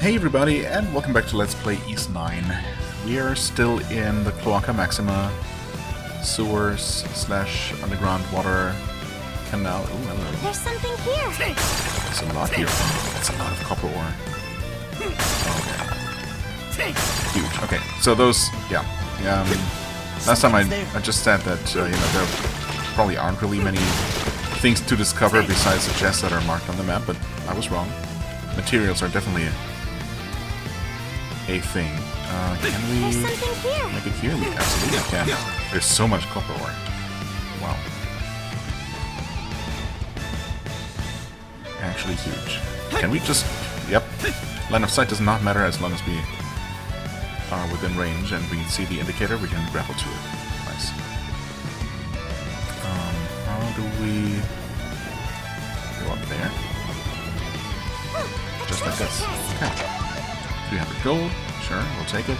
Hey everybody, and welcome back to Let's Play East 9. We are still in the Cloaca Maxima sewers slash underground water canal. Ooh, hello. There's something here. There's a lot here. That's a lot of copper ore. Okay. Huge. Okay, so those, yeah. Last time I just said that, there probably aren't really many things to discover besides the chests that are marked on the map, but I was wrong. Materials are definitely a thing. Can we make it here? We absolutely can. There's so much copper ore. Wow. Actually huge. Can we just... Yep. Line of sight does not matter as long as we are within range and we see the indicator, we can grapple to it. Nice. How do we go up there? Just like this. Okay. 300 gold. Sure, we'll take it.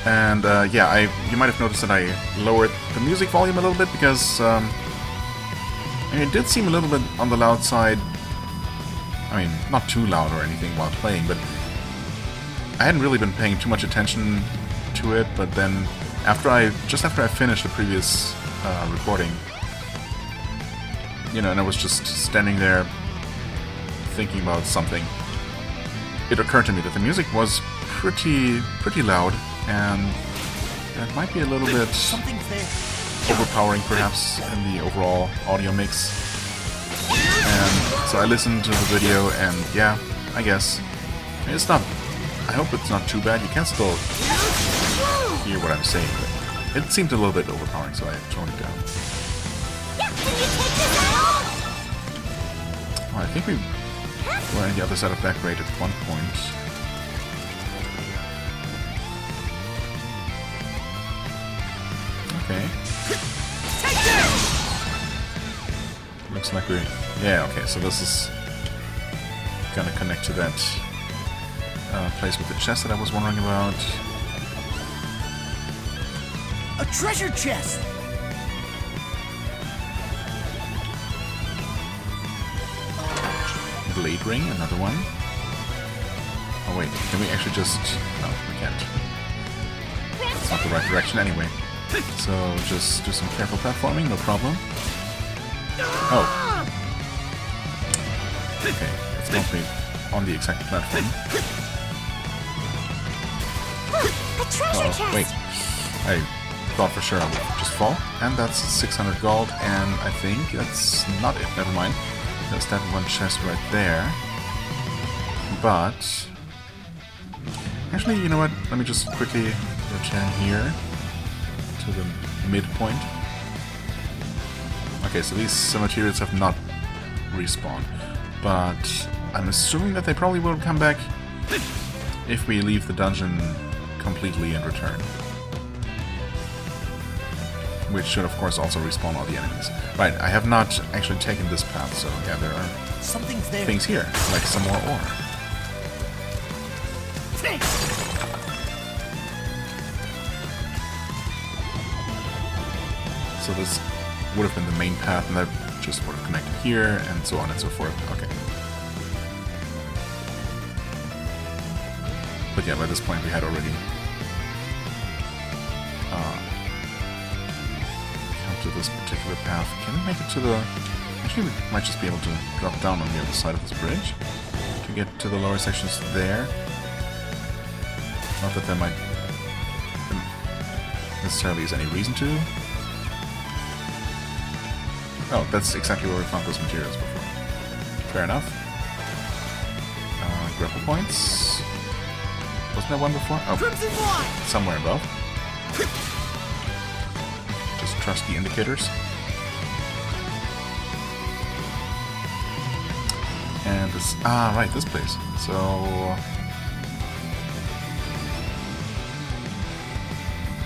And yeah, you might have noticed that I lowered the music volume a little bit because I mean, it did seem a little bit on the loud side. I mean, not too loud or anything while playing, but I hadn't really been paying too much attention to it. But then, just after I finished the previous recording, and I was just standing there thinking about something, it occurred to me that the music was pretty loud, and it might be a little bit overpowering perhaps in the overall audio mix. And so I listened to the video, and yeah, I guess it's not. I hope it's not too bad. You can still hear what I'm saying, but it seemed a little bit overpowering, so I toned it down. Oh, I think we were on the other side of that grate at one point. Okay. Looks like we... Yeah, okay, so this is gonna connect to that place with the chest that I was wondering about. A treasure chest! Blade ring, another one. Oh wait, can we actually just... No, we can't. That's not the right direction anyway. So just do some careful platforming, no problem. Oh. Okay, it's not me on the exact platform. Oh, wait. I thought for sure I would just fall. And that's 600 gold, and I think that's not it. Never mind. There's that one chest right there. But... Actually, you know what? Let me just quickly return here to the midpoint. Okay, so these materials have not respawned. But I'm assuming that they probably will come back if we leave the dungeon completely and return. Which should, of course, also respawn all the enemies. Right, I have not actually taken this path, so yeah, there are things here, like some more ore. So this would have been the main path, and that just would have connected here, and so on and so forth. Okay. But yeah, by this point we had already to this particular path. Can we make it to the... Actually, we might just be able to drop down on the other side of this bridge to get to the lower sections there. Not that there might necessarily is any reason to. Oh, that's exactly where we found those materials before. Fair enough. Grapple points. Wasn't there one before? Oh, somewhere above. Just trust the indicators. And this... Ah, right, this place. So...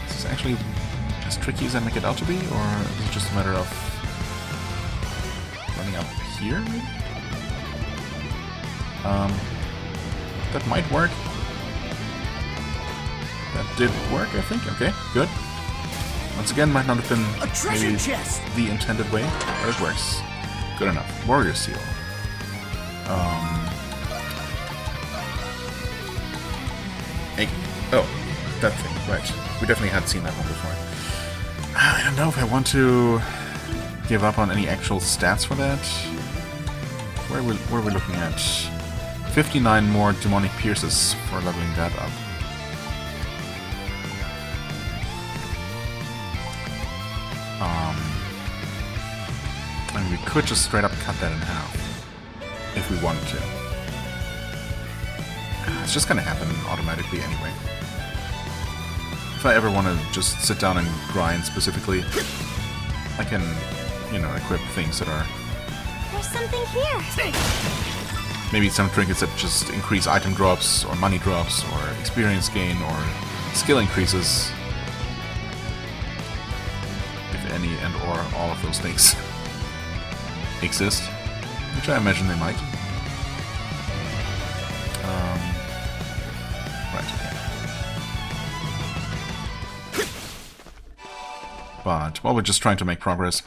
Is this actually as tricky as I make it out to be? Or is it just a matter of running up here, maybe? That might work. That did work, I think. Okay, good. Once again, might not have been maybe the intended way, but it works. Good enough. Warrior seal. Oh, that thing, right. We definitely had seen that one before. I don't know if I want to give up on any actual stats for that. Where are we looking at? 59 more demonic pierces for leveling that up. And we could just straight up cut that in half if we wanted to. It's just gonna happen automatically anyway. If I ever want to just sit down and grind specifically, I can, you know, equip things that are... There's something here! Maybe some trinkets that just increase item drops, or money drops, or experience gain, or skill increases. If any and or all of those things exist. Which I imagine they might. Right, okay. But while we're just trying to make progress,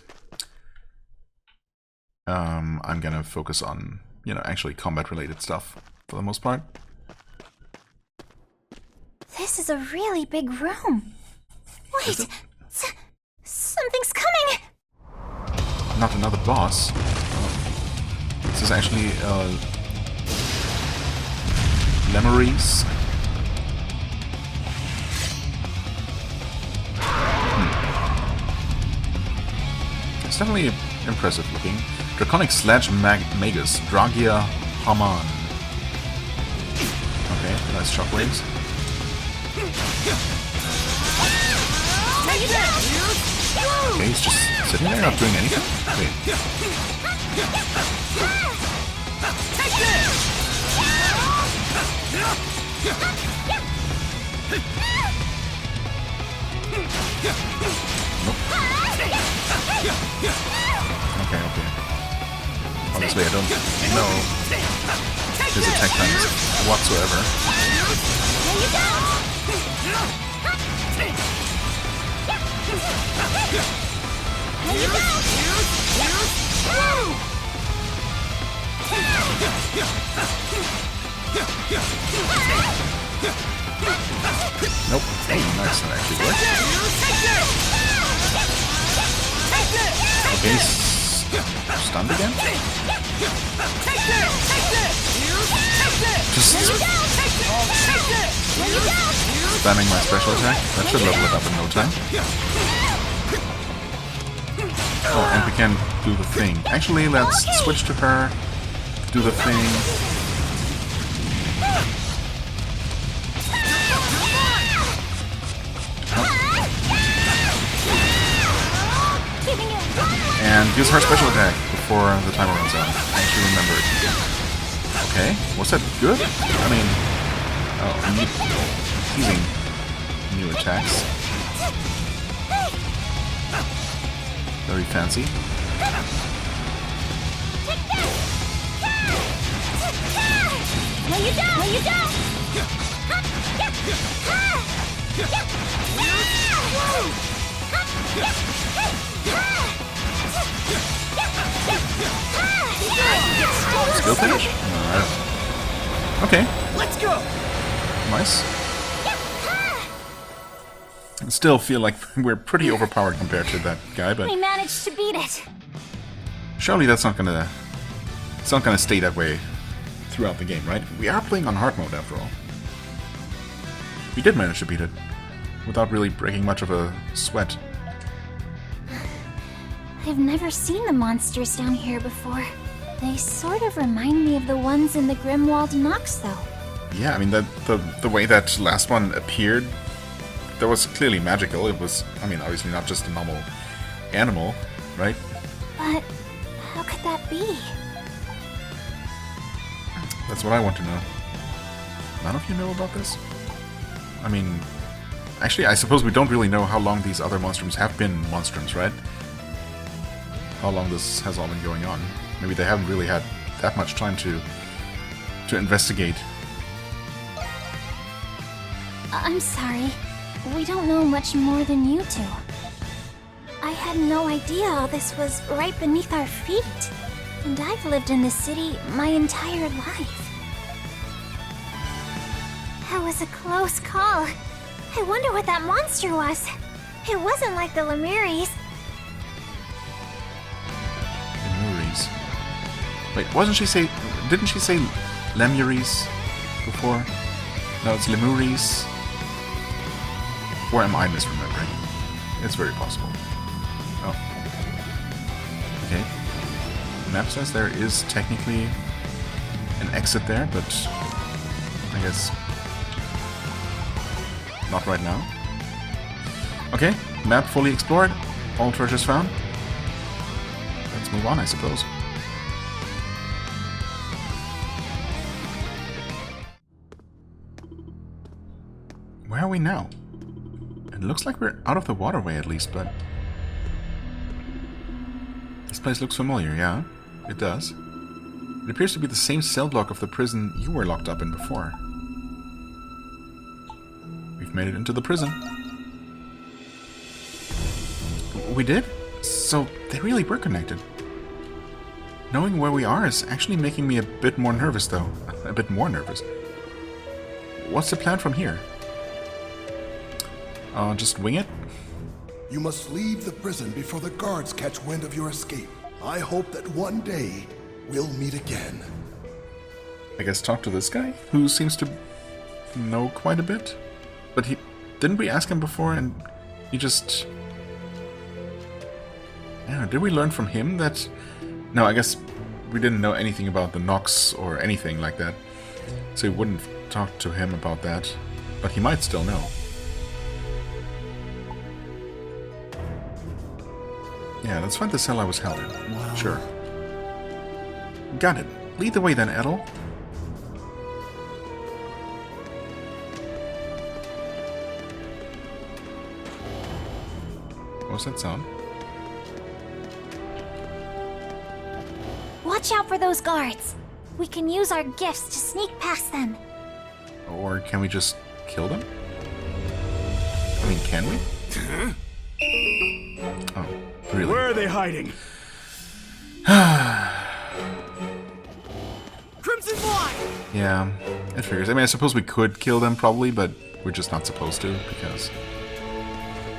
I'm gonna focus on, you know, actually combat-related stuff for the most part. This is a really big room. Wait, something's coming! Not another boss. This is actually Lemeries. It's definitely impressive looking. Draconic Sledge Magus, Dragia Haman. Okay, nice shockwaves. Okay, he's just sitting there not doing anything? Wait. Nope. Okay. Honestly, I don't know his attack times whatsoever. Nope. Oh, nice. That actually worked. Okay, stunned again? Just spamming my special attack. That should level it up in no time. Oh, and we can do the thing. Actually, let's switch to her. Do the thing. And use her special attack before the timer runs out. I actually remembered. Okay, was that good? I mean, oh, using new attacks. Very fancy. No, you don't! No, you don't! Skill finish? Okay. Let's go! Nice. I still feel like we're pretty overpowered compared to that guy, but We managed to beat it! surely that's not gonna... It's not gonna stay that way throughout the game, right? We are playing on hard mode after all. We did manage to beat it without really breaking much of a sweat. I've never seen the monsters down here before. They sort of remind me of the ones in the Grimwald Nox, though. Yeah, I mean, the way that last one appeared, that was clearly magical. It was, I mean, obviously not just a normal animal, right? But how could that be? That's what I want to know. None of you know about this? I mean, actually, I suppose we don't really know how long these other Monstrums have been Monstrums, right? How long this has all been going on. Maybe they haven't really had that much time to investigate. I'm sorry. We don't know much more than you two. I had no idea all this was right beneath our feet. And I've lived in this city my entire life. However, was a close call. I wonder what that monster was. It wasn't like the Lemuries. Lemuries. Wait, wasn't she say... Didn't she say Lemuries before? No, it's Lemuries. Or am I misremembering? It's very possible. Oh. Okay. The map says there is technically an exit there, but I guess not right now. Okay, map fully explored, all treasures found. Let's move on, I suppose. Where are we now? It looks like we're out of the waterway at least, but... This place looks familiar, yeah? It does. It appears to be the same cell block of the prison you were locked up in before. We've made it into the prison. We did? So, they really were connected. Knowing where we are is actually making me a bit more nervous, though. A bit more nervous. What's the plan from here? Just wing it? You must leave the prison before the guards catch wind of your escape. I hope that one day we'll meet again. I guess talk to this guy, who seems to know quite a bit. But he... Didn't we ask him before and he just... Yeah, did we learn from him that... No, I guess we didn't know anything about the Nox or anything like that. So we wouldn't talk to him about that. But he might still know. Yeah, let's find the cell I was held in. Wow. Sure. Got it. Lead the way then, Adol. What was that sound? Watch out for those guards. We can use our gifts to sneak past them. Or can we just kill them? I mean, can we? Oh, really? Where are they hiding? Crimson Blind! Yeah, it figures. I mean, I suppose we could kill them probably, but we're just not supposed to because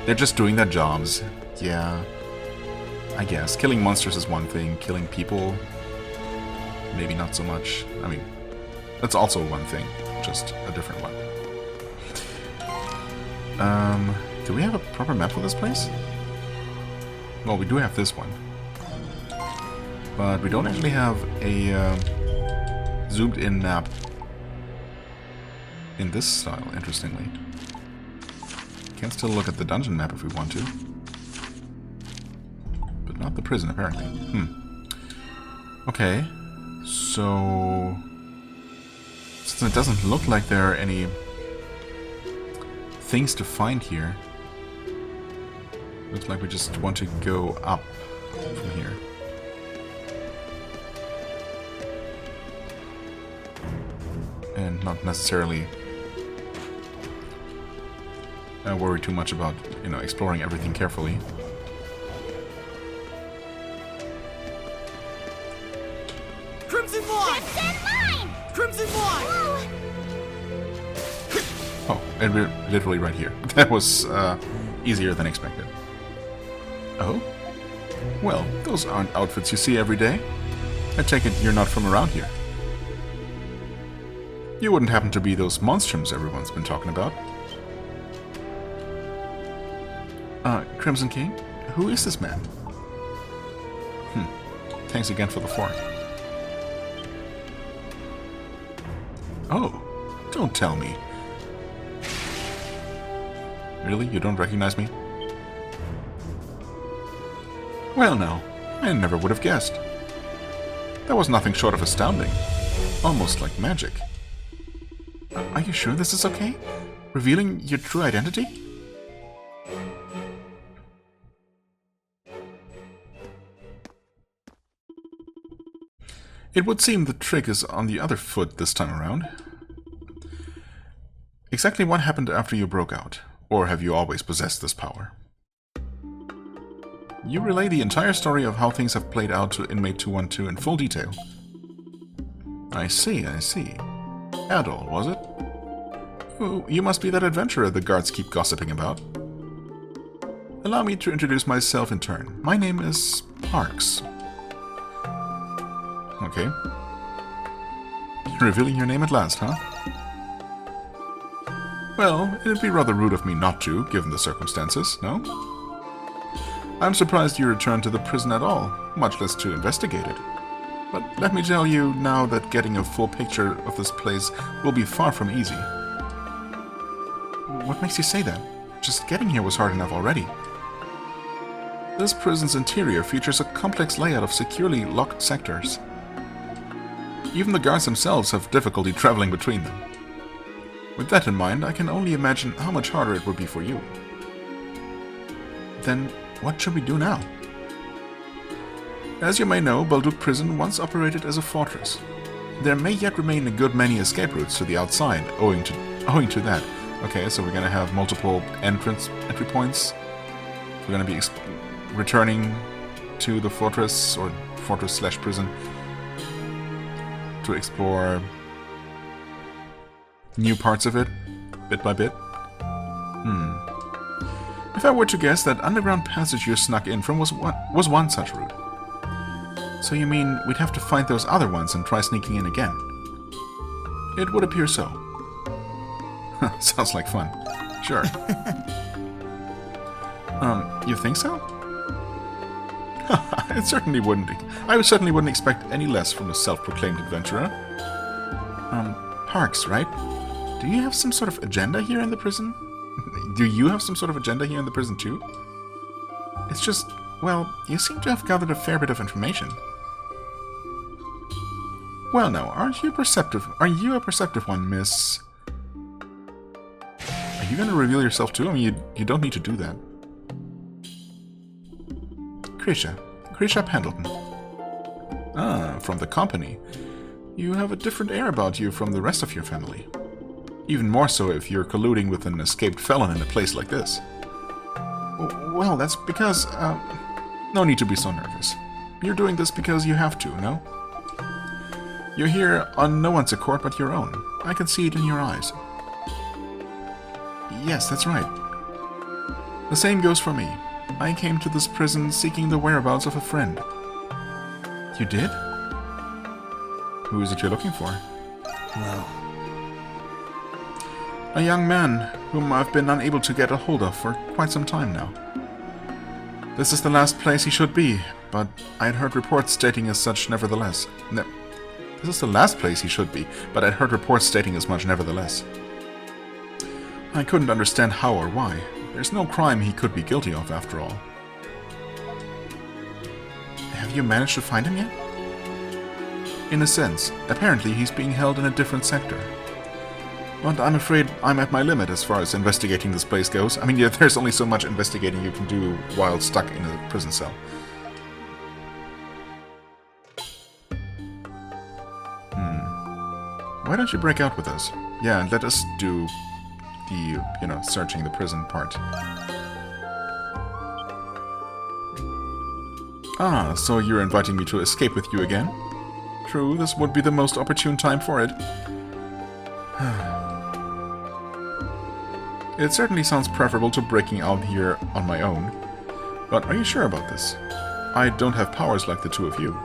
they're just doing their jobs. Yeah, I guess. Killing monsters is one thing. Killing people, maybe not so much. I mean, that's also one thing, just a different one. Do we have a proper map for this place? Well, we do have this one. But we don't actually have a zoomed-in map in this style, interestingly. Can still look at the dungeon map if we want to. But not the prison, apparently. Okay. So... Since it doesn't look like there are any things to find here, looks like we just want to go up from here. And not necessarily worry too much about, you know, exploring everything carefully. Crimson Blind! Crimson Line! Crimson Blind! Whoa! Oh, and we're literally right here. That was easier than expected. Oh? Well, those aren't outfits you see every day. I take it you're not from around here. You wouldn't happen to be those Monstrums everyone's been talking about. Crimson King? Who is this man? Thanks again for the fork. Oh, don't tell me. Really? You don't recognize me? Well, no. I never would have guessed. That was nothing short of astounding. Almost like magic. Are you sure this is okay? Revealing your true identity? It would seem the trick is on the other foot this time around. Exactly what happened after you broke out? Or have you always possessed this power? You relay the entire story of how things have played out to Inmate 212 in full detail. I see, I see. Adol, was it? Oh, you must be that adventurer the guards keep gossiping about. Allow me to introduce myself in turn. My name is Parks. Okay. Revealing your name at last, huh? Well, it'd be rather rude of me not to, given the circumstances, no? I'm surprised you returned to the prison at all, much less to investigate it. But let me tell you now that getting a full picture of this place will be far from easy. What makes you say that? Just getting here was hard enough already. This prison's interior features a complex layout of securely locked sectors. Even the guards themselves have difficulty traveling between them. With that in mind, I can only imagine how much harder it would be for you. Then, what should we do now? As you may know, Balduq prison once operated as a fortress. There may yet remain a good many escape routes to the outside, owing to that. Okay, so we're gonna have multiple entry points. We're gonna be returning to the fortress, or fortress/prison, to explore new parts of it, bit by bit. If I were to guess, that underground passage you snuck in from was one such route. So you mean we'd have to find those other ones and try sneaking in again? It would appear so. Sounds like fun. Sure. You think so? I certainly wouldn't expect any less from a self-proclaimed adventurer. Parks, right? Do you have some sort of agenda here in the prison? Do you have some sort of agenda here in the prison too? It's just, well, you seem to have gathered a fair bit of information. Well, now, aren't you perceptive? Are you a perceptive one, miss? Are you gonna reveal yourself too? I mean, you don't need to do that. Krisha Pendleton. Ah, from the company. You have a different air about you from the rest of your family. Even more so if you're colluding with an escaped felon in a place like this. Well, that's because, no need to be so nervous. You're doing this because you have to, no? You're here on no one's accord but your own. I can see it in your eyes. Yes, that's right. The same goes for me. I came to this prison seeking the whereabouts of a friend. You did? Who is it you're looking for? Well, a young man whom I've been unable to get a hold of for quite some time now. This is the last place he should be, but I'd heard reports stating as such nevertheless. This is the last place he should be, but I'd heard reports stating as much nevertheless. I couldn't understand how or why. There's no crime he could be guilty of, after all. Have you managed to find him yet? In a sense. Apparently he's being held in a different sector. But I'm afraid I'm at my limit as far as investigating this place goes. I mean, yeah, there's only so much investigating you can do while stuck in a prison cell. Why don't you break out with us? Yeah, and let us do the, searching the prison part. Ah, so you're inviting me to escape with you again? True, this would be the most opportune time for it. It certainly sounds preferable to breaking out here on my own. But are you sure about this? I don't have powers like the two of you.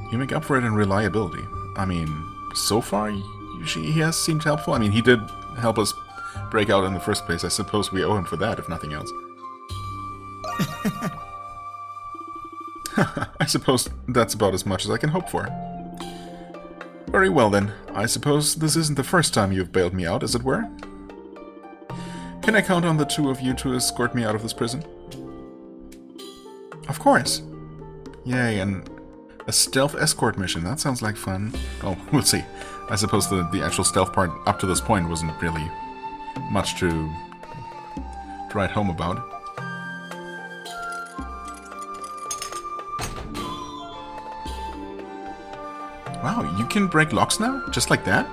You make up for it in reliability. I mean, so far, he has seemed helpful. I mean, he did help us break out in the first place. I suppose we owe him for that, if nothing else. I suppose that's about as much as I can hope for. Very well then. I suppose this isn't the first time you've bailed me out, as it were? Can I count on the two of you to escort me out of this prison? Of course. Yay, and a stealth escort mission. That sounds like fun. Oh, we'll see. I suppose the actual stealth part up to this point wasn't really much to write home about. Wow, you can break locks now? Just like that?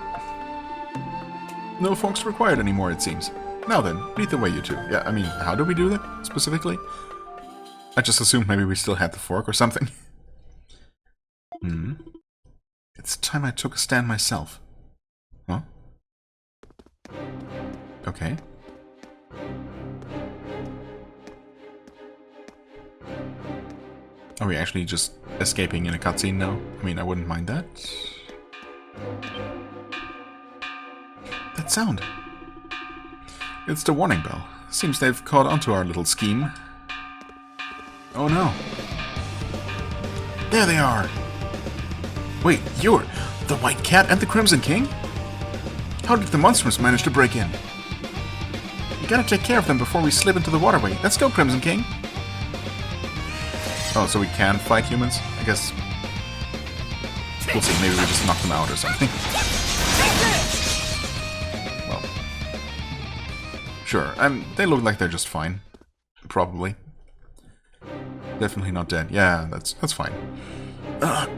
No forks required anymore, it seems. Now then, lead the way, you two. Yeah, I mean, how do we do that, specifically? I just assumed maybe we still had the fork or something. It's time I took a stand myself. Huh? Okay. Are we actually just escaping in a cutscene now? I mean, I wouldn't mind that. That sound. It's the warning bell. Seems they've caught onto our little scheme. Oh no. There they are! Wait, you're the White Cat and the Crimson King? How did the Monstrums manage to break in? You gotta take care of them before we slip into the waterway. Let's go, Crimson King! Oh, so we can fight humans? I guess... We'll see, maybe we just knock them out or something. Well... Sure, they look like they're just fine. Probably. Definitely not dead. Yeah, that's fine.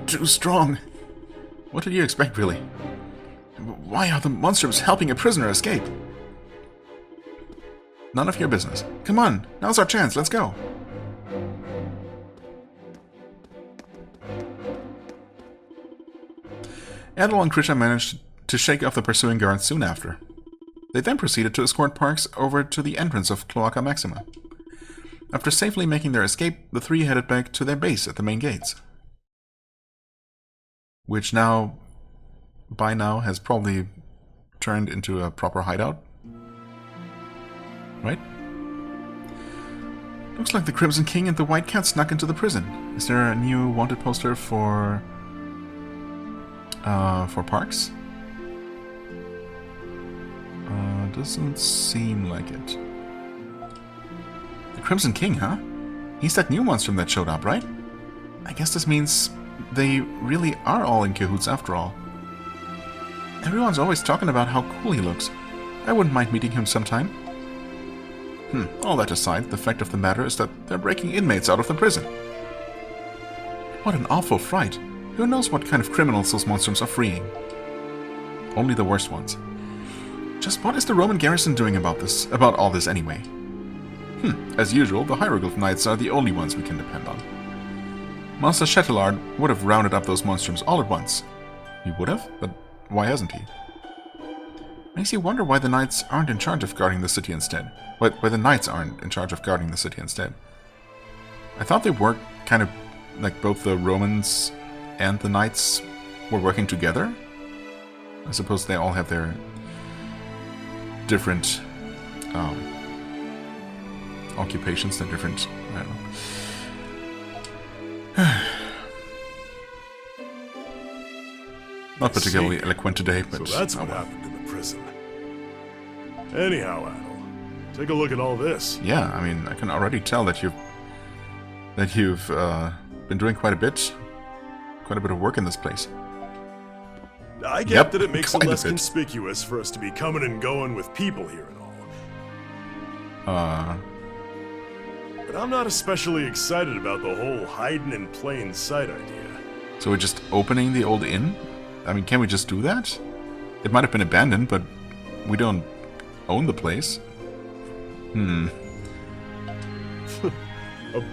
Too strong. What did you expect, really? Why are the Monstrums helping a prisoner escape? None of your business. Come on, now's our chance, let's go. Adol and Christin managed to shake off the pursuing guards soon after. They then proceeded to escort Parks over to the entrance of Cloaca Maxima. After safely making their escape, the three headed back to their base at the main gates. Which by now, has probably turned into a proper hideout. Right? Looks like the Crimson King and the White Cat snuck into the prison. Is there a new wanted poster for Parks? Doesn't seem like it. The Crimson King, huh? He's that new monstrum that showed up, right? I guess this means they really are all in cahoots after all. Everyone's always talking about how cool he looks. I wouldn't mind meeting him sometime. All that aside, the fact of the matter is that they're breaking inmates out of the prison. What an awful fright. Who knows what kind of criminals those monsters are freeing? Only the worst ones. Just what is the Roman garrison doing about all this anyway? As usual, the Hieroglyph Knights are the only ones we can depend on. Master Chatillard would have rounded up those monstrums all at once. He would have, but why hasn't he? Makes you wonder why the Knights aren't in charge of guarding the city instead. Why the Knights aren't in charge of guarding the city instead. I thought they worked kind of like both the Romans and the Knights were working together. I suppose they all have their different occupations, their different... I don't know. Not particularly eloquent today, but... So that's what happened in the prison. Anyhow, Adol, take a look at all this. Yeah, I mean, I can already tell that you've been doing quite a bit of work in this place. I get that it makes it less conspicuous for us to be coming and going with people here and all. But I'm not especially excited about the whole hiding in plain sight idea. So we're just opening the old inn? I mean, can we just do that? It might have been abandoned, but we don't own the place. A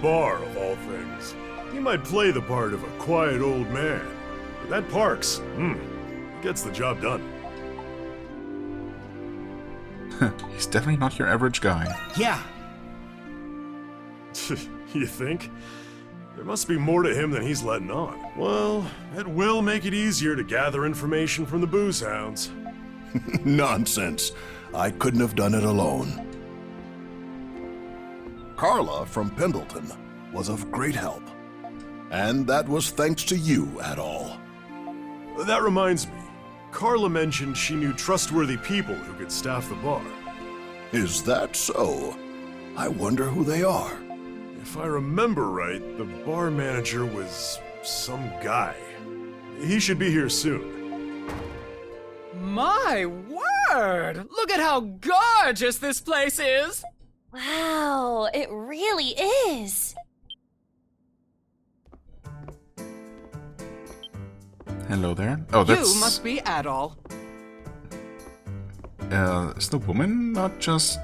bar, of all things. He might play the part of a quiet old man, but that Parks, gets the job done. He's definitely not your average guy. Yeah. You think? There must be more to him than he's letting on. Well, it will make it easier to gather information from the booze hounds. Nonsense. I couldn't have done it alone. Carla from Pendleton was of great help. And that was thanks to you, Adol. That reminds me. Carla mentioned she knew trustworthy people who could staff the bar. Is that so? I wonder who they are. If I remember right, the bar manager was some guy. He should be here soon. My word! Look at how gorgeous this place is! Wow, it really is. Hello there. Oh, that's... You must be Adol. Is the woman not just,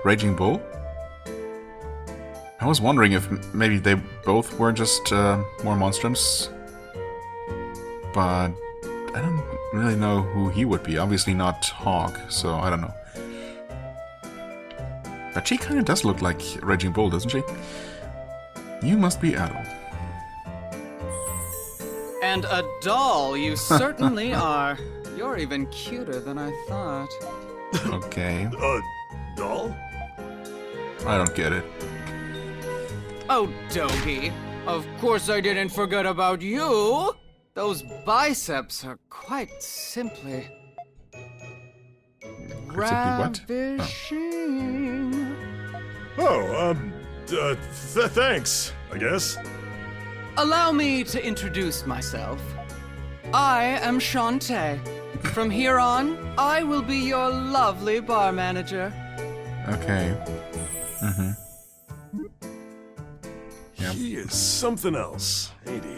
Raging Bull? I was wondering if maybe they both were just, more Monstrums. But I don't really know who he would be. Obviously not Hawk, so I don't know. But she kind of does look like Raging Bull, doesn't she? You must be Adol. And a doll, you certainly are. You're even cuter than I thought. Okay. Doll? I don't get it. Oh, Dogi. Of course I didn't forget about you. Those biceps are quite simply... what? ravishing. Thanks, I guess. Allow me to introduce myself. I am Shantae. From here on, I will be your lovely bar manager. Okay. Mm-hmm. Yep. He is something else, ain't he?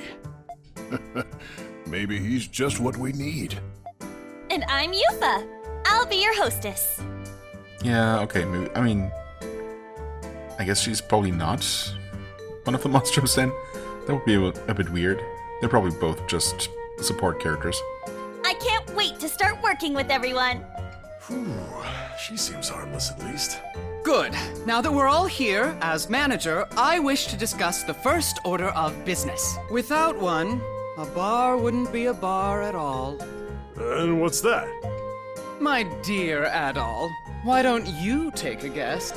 Maybe he's just what we need. And I'm Yufa. I'll be your hostess. Yeah, okay, maybe. I mean, I guess she's probably not one of the Monstrums then. That would be a bit weird. They're probably both just support characters. I can't wait to start working with everyone. Whew, she seems harmless at least. Good. Now that we're all here, as manager, I wish to discuss the first order of business. Without one, a bar wouldn't be a bar at all. And what's that? My dear Adol, why don't you take a guess?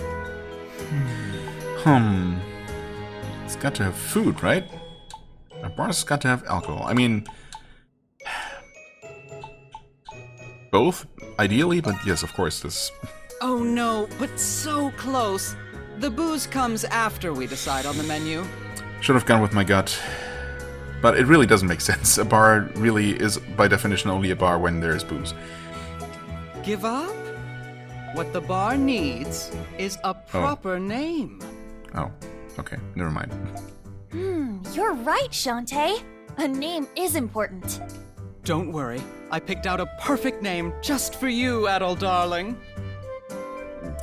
It's got to have food, right? A bar's got to have alcohol. I mean, both, ideally, but yes, of course, this... Oh no, but so close. The booze comes after we decide on the menu. Should have gone with my gut. But it really doesn't make sense. A bar really is, by definition, only a bar when there's booze. Give up? What the bar needs is a proper name. Oh, okay, never mind. You're right, Shantae. A name is important. Don't worry, I picked out a perfect name just for you, Adol darling.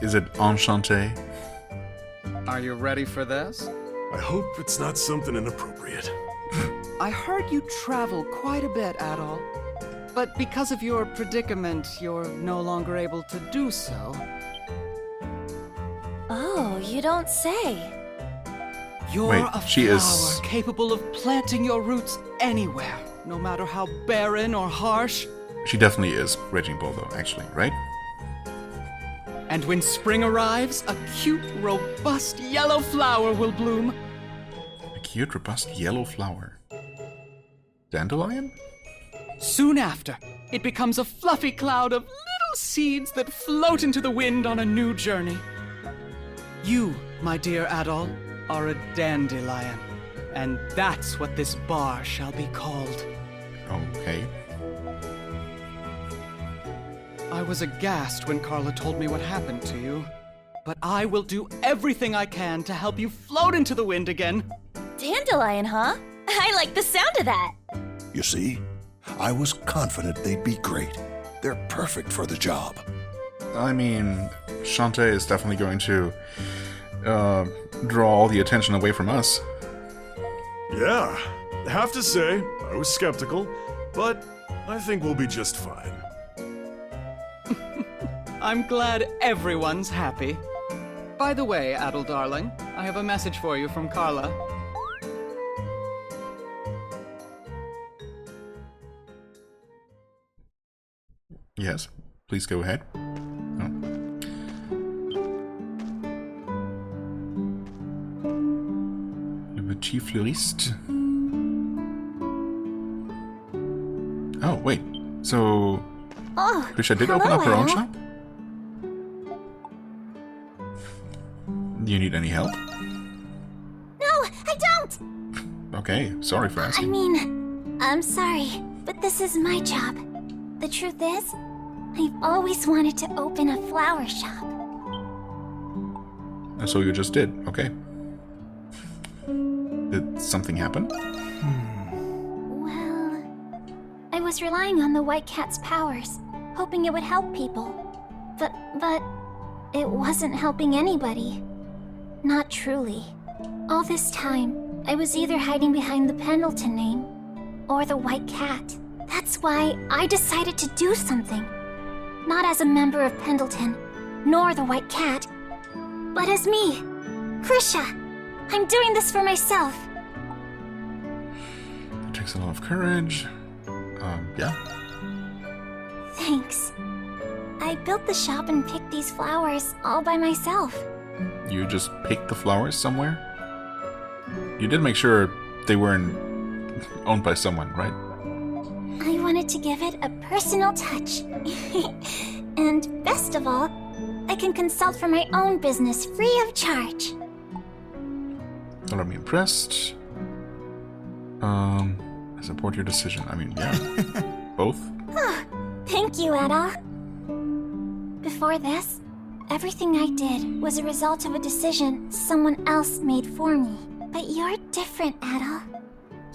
Is it Enchanté? Are you ready for this? I hope it's not something inappropriate. I heard you travel quite a bit, Adol. But because of your predicament, you're no longer able to do so. Oh, you don't say. You're Wait, a she flower is- capable of planting your roots anywhere, no matter how barren or harsh. She definitely is Raging Bull, though, actually, right? And when spring arrives, a cute, robust yellow flower will bloom. A cute, robust yellow flower. Dandelion? Soon after, it becomes a fluffy cloud of little seeds that float into the wind on a new journey. You, my dear Adol, are a dandelion, and that's what this bar shall be called. Okay. I was aghast when Carla told me what happened to you, but I will do everything I can to help you float into the wind again. Dandelion, huh? I like the sound of that. You see, I was confident they'd be great. They're perfect for the job. I mean, Shantae is definitely going to draw all the attention away from us. Yeah, have to say, I was skeptical, but I think we'll be just fine. I'm glad everyone's happy. By the way, Adol darling, I have a message for you from Carla. Yes, please go ahead. Oh. Le petit fleuriste. Oh, wait. So, Oh, Krisha did hello, open up her own Adol. shop? Do you need any help? No, I don't! Okay, sorry for I asking. mean, I'm sorry, but this is my job. The truth is, I've always wanted to open a flower shop. And so you just did, okay. Did something happen? Well, I was relying on the White Cat's powers, hoping it would help people. But it wasn't helping anybody. Not truly. All this time, I was either hiding behind the Pendleton name or the White Cat. That's why I decided to do something. Not as a member of Pendleton, nor the White Cat, but as me, Krisha. I'm doing this for myself. It takes a lot of courage. Yeah. Thanks. I built the shop and picked these flowers all by myself. You just picked the flowers somewhere? You did make sure they weren't owned by someone, right? I wanted to give it a personal touch. And best of all, I can consult for my own business free of charge. Color me impressed. I support your decision. I mean, yeah. Both? Thank you, Adol. Before this, everything I did was a result of a decision someone else made for me. But you're different, Adol.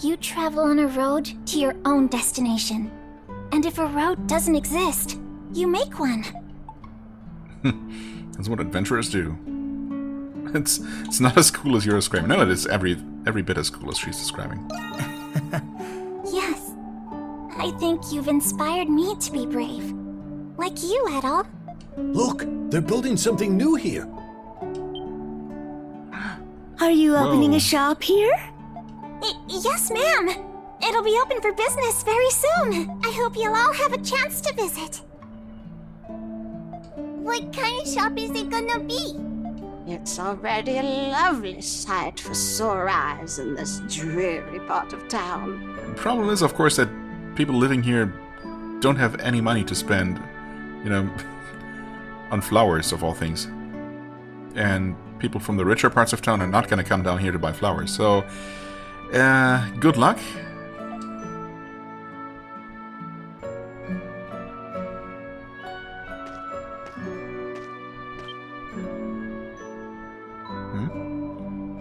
You travel on a road to your own destination. And if a road doesn't exist, you make one. That's what adventurers do. It's not as cool as you're describing. No, it is every bit as cool as she's describing. Yes. I think you've inspired me to be brave. Like you, Adol. Look, they're building something new here. Are you opening Whoa. a shop here? Yes, ma'am. It'll be open for business very soon. I hope you'll all have a chance to visit. What kind of shop is it gonna be? It's already a lovely sight for sore eyes in this dreary part of town. The problem is, of course, that people living here don't have any money to spend, you know, on flowers, of all things. And people from the richer parts of town are not going to come down here to buy flowers. So, good luck.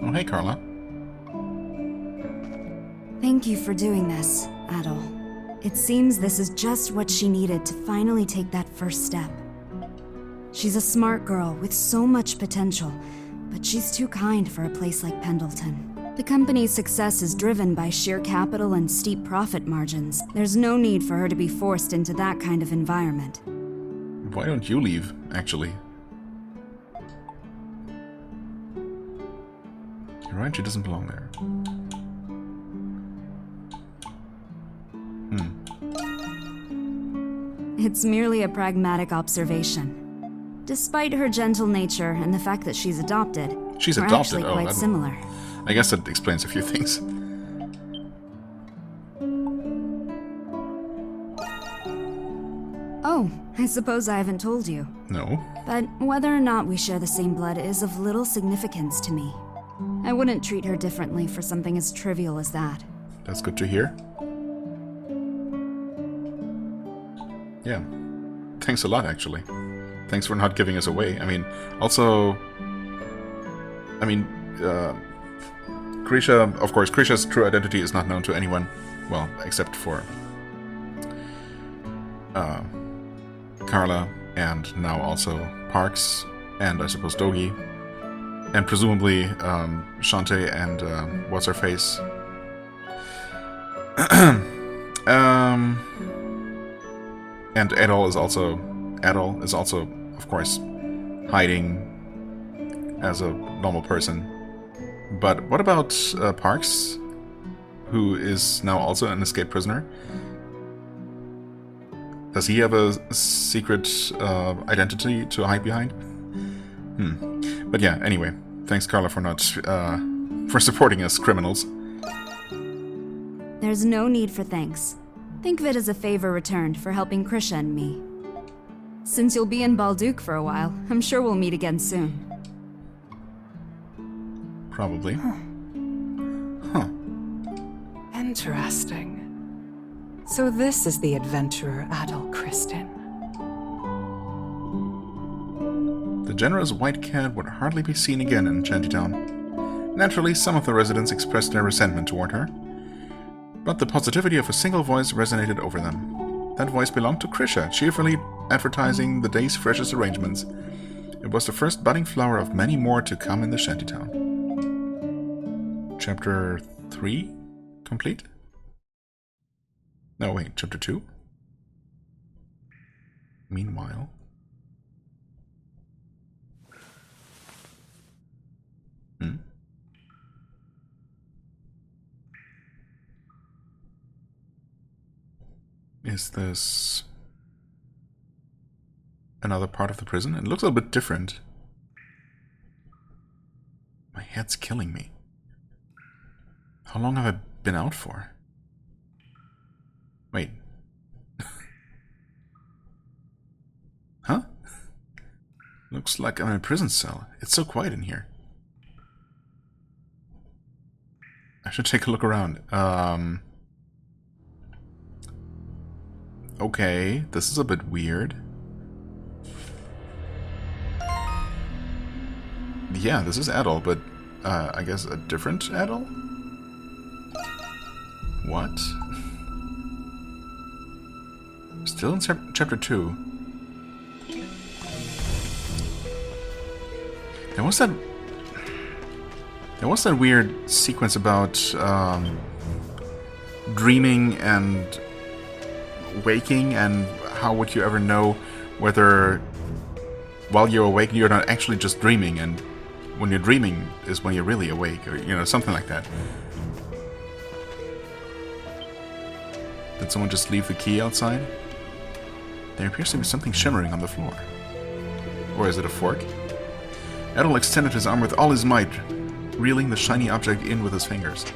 Oh, hey, Carla. Thank you for doing this, Adol. It seems this is just what she needed to finally take that first step. She's a smart girl with so much potential, but she's too kind for a place like Pendleton. The company's success is driven by sheer capital and steep profit margins. There's no need for her to be forced into that kind of environment. Why don't you leave, actually? You're right, she doesn't belong there. It's merely a pragmatic observation. Despite her gentle nature and the fact that she's adopted, She's we're adopted? actually Oh, quite that- similar. I guess that explains a few things. Oh, I suppose I haven't told you. No. But whether or not we share the same blood is of little significance to me. I wouldn't treat her differently for something as trivial as that. That's good to hear. Yeah. Thanks a lot, actually. Thanks for not giving us away. I mean, also... Krisha, of course, Krisha's true identity is not known to anyone. Well, except for... Carla, and now also Parks, and I suppose Dogi. And presumably, Shantae and, what's-her-face? And Adol is also, of course, hiding as a normal person. But what about Parks, who is now also an escaped prisoner? Does he have a secret identity to hide behind? But yeah, anyway, thanks Carla for not for supporting us criminals. There's no need for thanks. Think of it as a favor returned for helping Krisha and me. Since you'll be in Balduq for a while, I'm sure we'll meet again soon. Probably. Interesting. So this is the adventurer Adol Christin. The generous white cat would hardly be seen again in Shantytown. Naturally, some of the residents expressed their resentment toward her, but the positivity of a single voice resonated over them. That voice belonged to Krisha, cheerfully advertising the day's freshest arrangements. It was the first budding flower of many more to come in the Shantytown. Chapter 3? Complete? No, wait, chapter 2? Meanwhile... Is this another part of the prison? It looks a little bit different. My head's killing me. How long have I been out for? Wait. Huh? Looks like I'm in a prison cell. It's so quiet in here. I should take a look around. Okay, this is a bit weird. Yeah, this is Adol, but I guess a different Adol? What? Still in chapter 2. There was that weird sequence about dreaming and waking, and how would you ever know whether while you're awake you're not actually just dreaming, and when you're dreaming is when you're really awake, or you know, something like that. Did someone just leave the key outside? There appears to be something shimmering on the floor. Or is it a fork? Adol extended his arm with all his might, reeling the shiny object in with his fingers.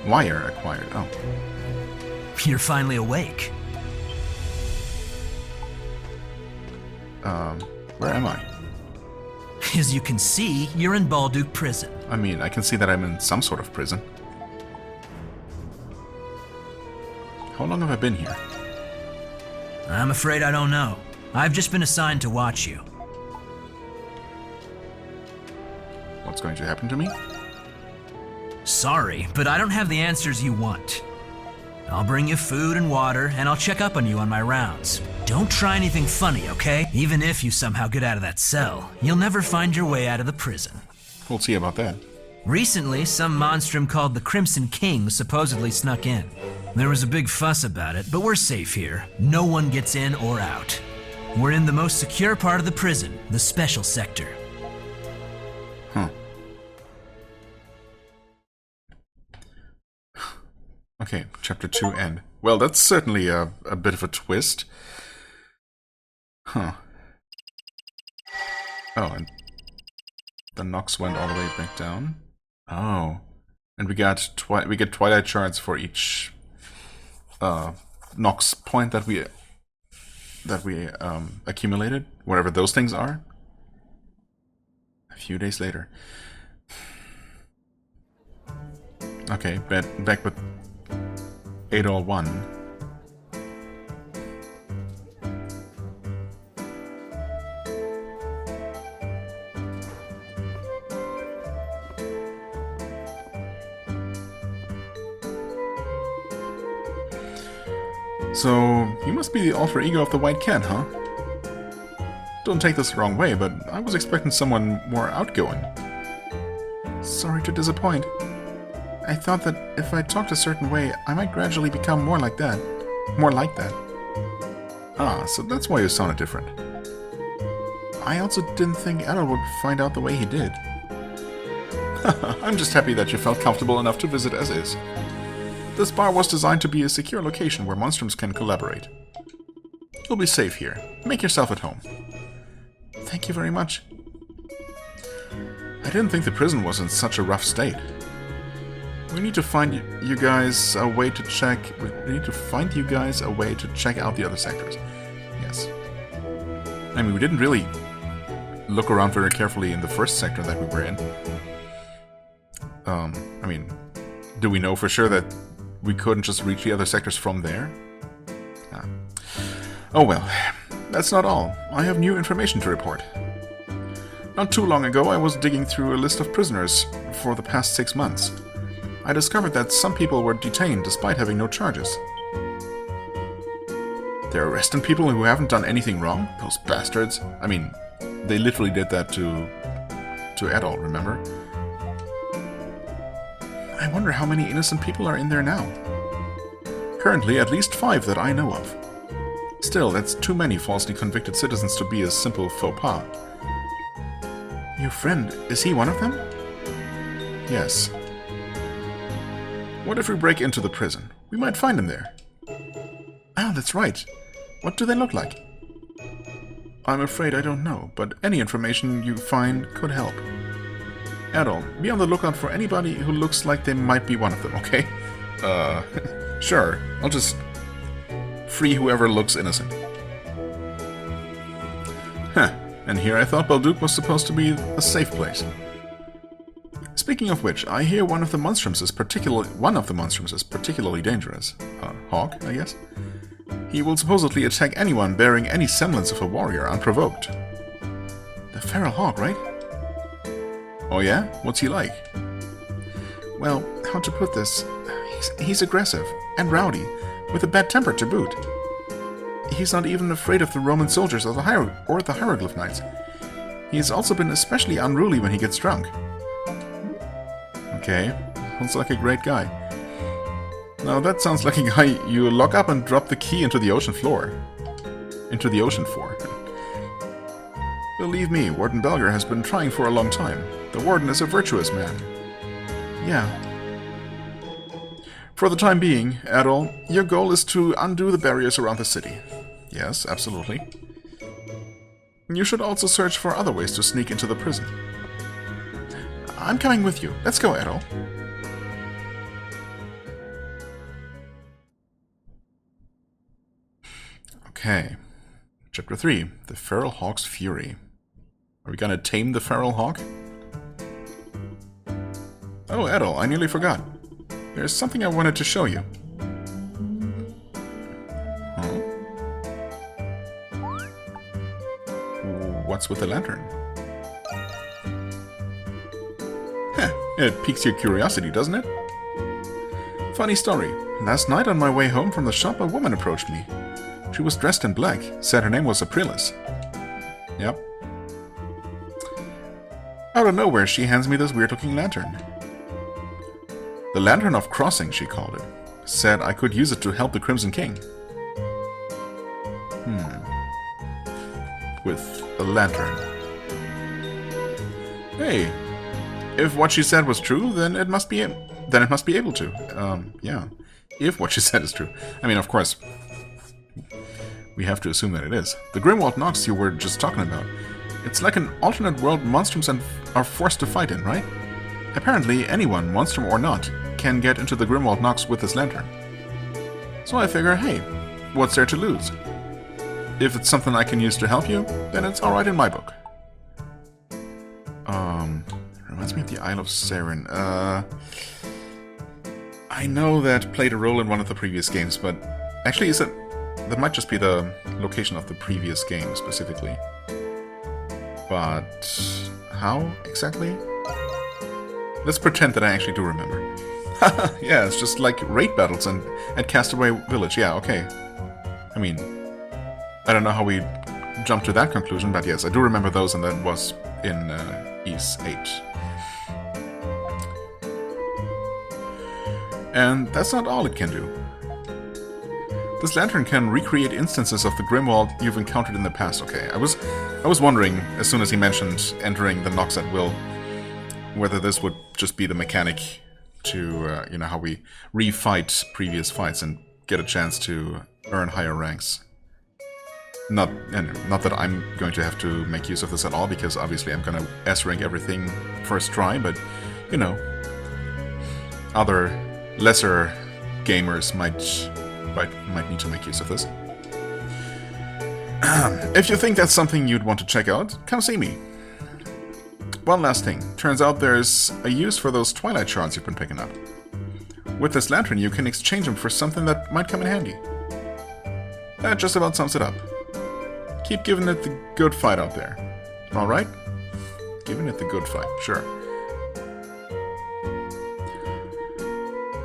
Wire acquired. Oh. You're finally awake. Where am I? As you can see, you're in Balduq prison. I mean, I can see that I'm in some sort of prison. How long have I been here? I'm afraid I don't know. I've just been assigned to watch you. What's going to happen to me? Sorry, but I don't have the answers you want. I'll bring you food and water, and I'll check up on you on my rounds. Don't try anything funny, okay? Even if you somehow get out of that cell, you'll never find your way out of the prison. We'll see about that. Recently, some monstrum called the Crimson King supposedly snuck in. There was a big fuss about it, but we're safe here. No one gets in or out. We're in the most secure part of the prison, the special sector. Huh. Okay, chapter 2 end. Well, that's certainly a bit of a twist. Huh. Oh, and the Nox went all the way back down. Oh. And we get Twilight shards for each Nox point that we accumulated, whatever those things are. A few days later. Okay, back with Adol 1. So, you must be the alter ego of the White Cat, huh? Don't take this the wrong way, but I was expecting someone more outgoing. Sorry to disappoint. I thought that if I talked a certain way, I might gradually become more like that. More like that. Ah, so that's why you sounded different. I also didn't think Adol would find out the way he did. I'm just happy that you felt comfortable enough to visit as is. This bar was designed to be a secure location where Monstrums can collaborate. You'll be safe here. Make yourself at home. Thank you very much. I didn't think the prison was in such a rough state. We need to find you guys a way to check. We need to find you guys a way to check out the other sectors. Yes. I mean, we didn't really look around very carefully in the first sector that we were in. I mean, do we know for sure that we couldn't just reach the other sectors from there? Ah. Oh well, that's not all. I have new information to report. Not too long ago, I was digging through a list of prisoners for the past 6 months. I discovered that some people were detained despite having no charges. They're arresting people who haven't done anything wrong? Those bastards. I mean, they literally did that to Adol, remember? I wonder how many innocent people are in there now. Currently, at least 5 that I know of. Still, that's too many falsely convicted citizens to be a simple faux pas. Your friend, is he one of them? Yes. What if we break into the prison? We might find him there. Ah, that's right. What do they look like? I'm afraid I don't know, but any information you find could help. Adol, be on the lookout for anybody who looks like they might be one of them, okay? Sure. I'll just free whoever looks innocent. Huh. And here I thought Balduq was supposed to be a safe place. Speaking of which, I hear one of the Monstrums is particularly dangerous. Hawk, I guess? He will supposedly attack anyone bearing any semblance of a warrior unprovoked. The feral hawk, right? Oh yeah? What's he like? Well, how to put this? He's aggressive and rowdy, with a bad temper to boot. He's not even afraid of the Roman soldiers or the hieroglyph knights. He has also been especially unruly when he gets drunk. Okay, sounds like a great guy. Now that sounds like a guy you lock up and drop the key into the ocean floor. Into the ocean for. Believe me, Warden Belger has been trying for a long time. The Warden is a virtuous man. Yeah. For the time being, Adol, your goal is to undo the barriers around the city. Yes, absolutely. You should also search for other ways to sneak into the prison. I'm coming with you. Let's go, Adol. Okay. Chapter 3. The Feral Hawk's Fury. Are we gonna tame the Feral Hawk? Oh, Adol, I nearly forgot. There's something I wanted to show you. What's with the lantern? Heh, it piques your curiosity, doesn't it? Funny story. Last night on my way home from the shop, a woman approached me. She was dressed in black, said her name was Aprilis. Yep. Out of nowhere, she hands me this weird-looking lantern. The Lantern of Crossing, she called it. Said I could use it to help the Crimson King. With a lantern. Hey, if what she said was true, then it must be able to. Yeah. If what she said is true. I mean, of course, we have to assume that it is. The Grimwald Nox you were just talking about. It's like an alternate world Monstrums are forced to fight in, right? Apparently, anyone, Monstrum or not, can get into the Grimwald Nox with this lantern. So I figure, hey, what's there to lose? If it's something I can use to help you, then it's alright in my book. Reminds me of the Isle of Saren. I know that played a role in one of the previous games, but actually, that might just be the location of the previous game specifically. But how exactly? Let's pretend that I actually do remember. Yeah, it's just like raid battles at Castaway Village. Yeah, okay. I mean, I don't know how we jumped to that conclusion, but yes, I do remember those, and that was in Ys 8. And that's not all it can do. This lantern can recreate instances of the Grimwald you've encountered in the past. Okay, I was wondering, as soon as he mentioned entering the Nox at will, whether this would just be the mechanic to, you know, how we refight previous fights and get a chance to earn higher ranks. Not that I'm going to have to make use of this at all, because obviously I'm gonna S-rank everything first try, but, you know, other lesser gamers might need to make use of this. If you think that's something you'd want to check out, come see me. One last thing. Turns out there's a use for those Twilight shards you've been picking up. With this lantern, you can exchange them for something that might come in handy. That just about sums it up. Keep giving it the good fight out there. Alright? Giving it the good fight, sure.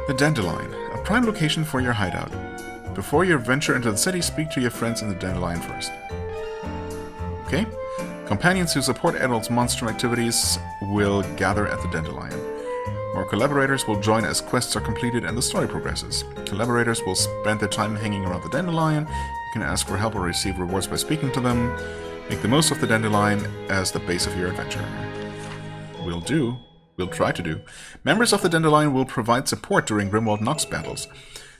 The Dandelion, a prime location for your hideout. Before you venture into the city, speak to your friends in the Dandelion first. Okay? Companions who support Adol's Monstrum activities will gather at the Dandelion. More Your collaborators will join as quests are completed and the story progresses. Collaborators will spend their time hanging around the dandelion. You can ask for help or receive rewards by speaking to them. Make the most of the dandelion as the base of your adventure. Will do. We'll try to do. Members of the dandelion will provide support during Grimwald Nox battles.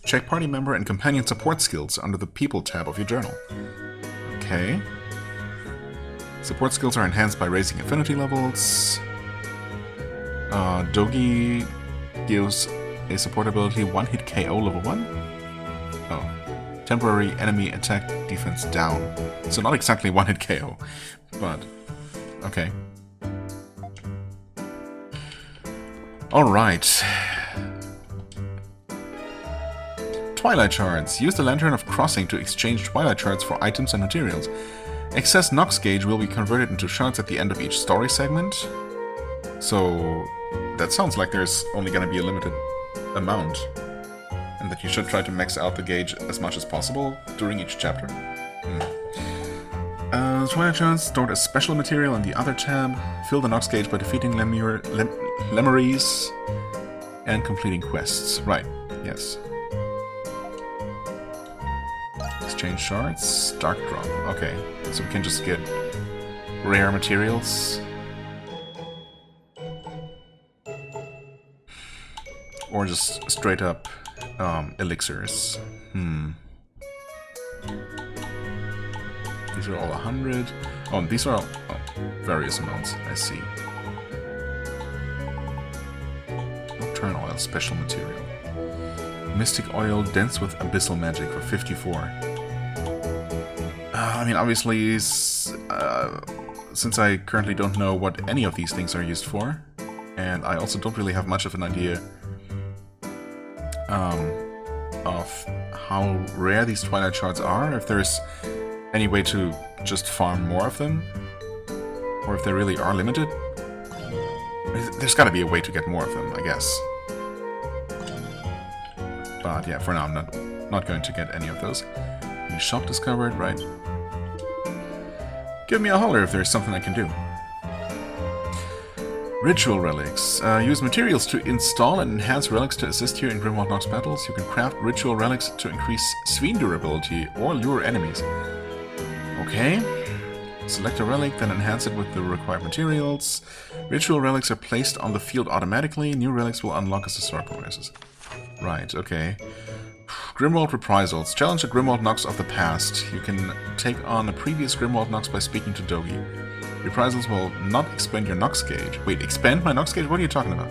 Check party member and companion support skills under the People tab of your journal. Okay. Support skills are enhanced by raising affinity levels. Dogi gives a support ability 1-hit KO level 1. Oh. Temporary enemy attack defense down. So not exactly 1-hit KO, but okay. Alright. Twilight Shards. Use the Lantern of Crossing to exchange Twilight Shards for items and materials. Excess Nox gauge will be converted into shards at the end of each story segment. So that sounds like there's only going to be a limited amount. And that you should try to max out the gauge as much as possible during each chapter. Twilight Shards stored as special material in the other tab. Fill the Nox gauge by defeating Lemeries and completing quests. Right, yes. Exchange shards, dark drop. Okay, so we can just get rare materials. Or just straight up elixirs. These are all 100. Oh, and these are all various amounts. I see. Nocturne oil, special material. Mystic oil, dense with abyssal magic for 54. I mean, obviously, since I currently don't know what any of these things are used for, and I also don't really have much of an idea of how rare these Twilight Shards are, if there's any way to just farm more of them, or if they really are limited. There's gotta be a way to get more of them, I guess. But yeah, for now I'm not going to get any of those. New shop discovered, right? Give me a holler if there's something I can do. Ritual relics. Use materials to install and enhance relics to assist you in Grimwald Nox battles. You can craft ritual relics to increase Sveen durability or lure enemies. Okay. Select a relic, then enhance it with the required materials. Ritual relics are placed on the field automatically. New relics will unlock as the story progresses. Right, okay. Grimwald Reprisals. Challenge a Grimwald Nox of the past. You can take on a previous Grimwald Nox by speaking to Dogi. Reprisals will not expand your Nox gauge. Wait, expand my Nox gauge? What are you talking about?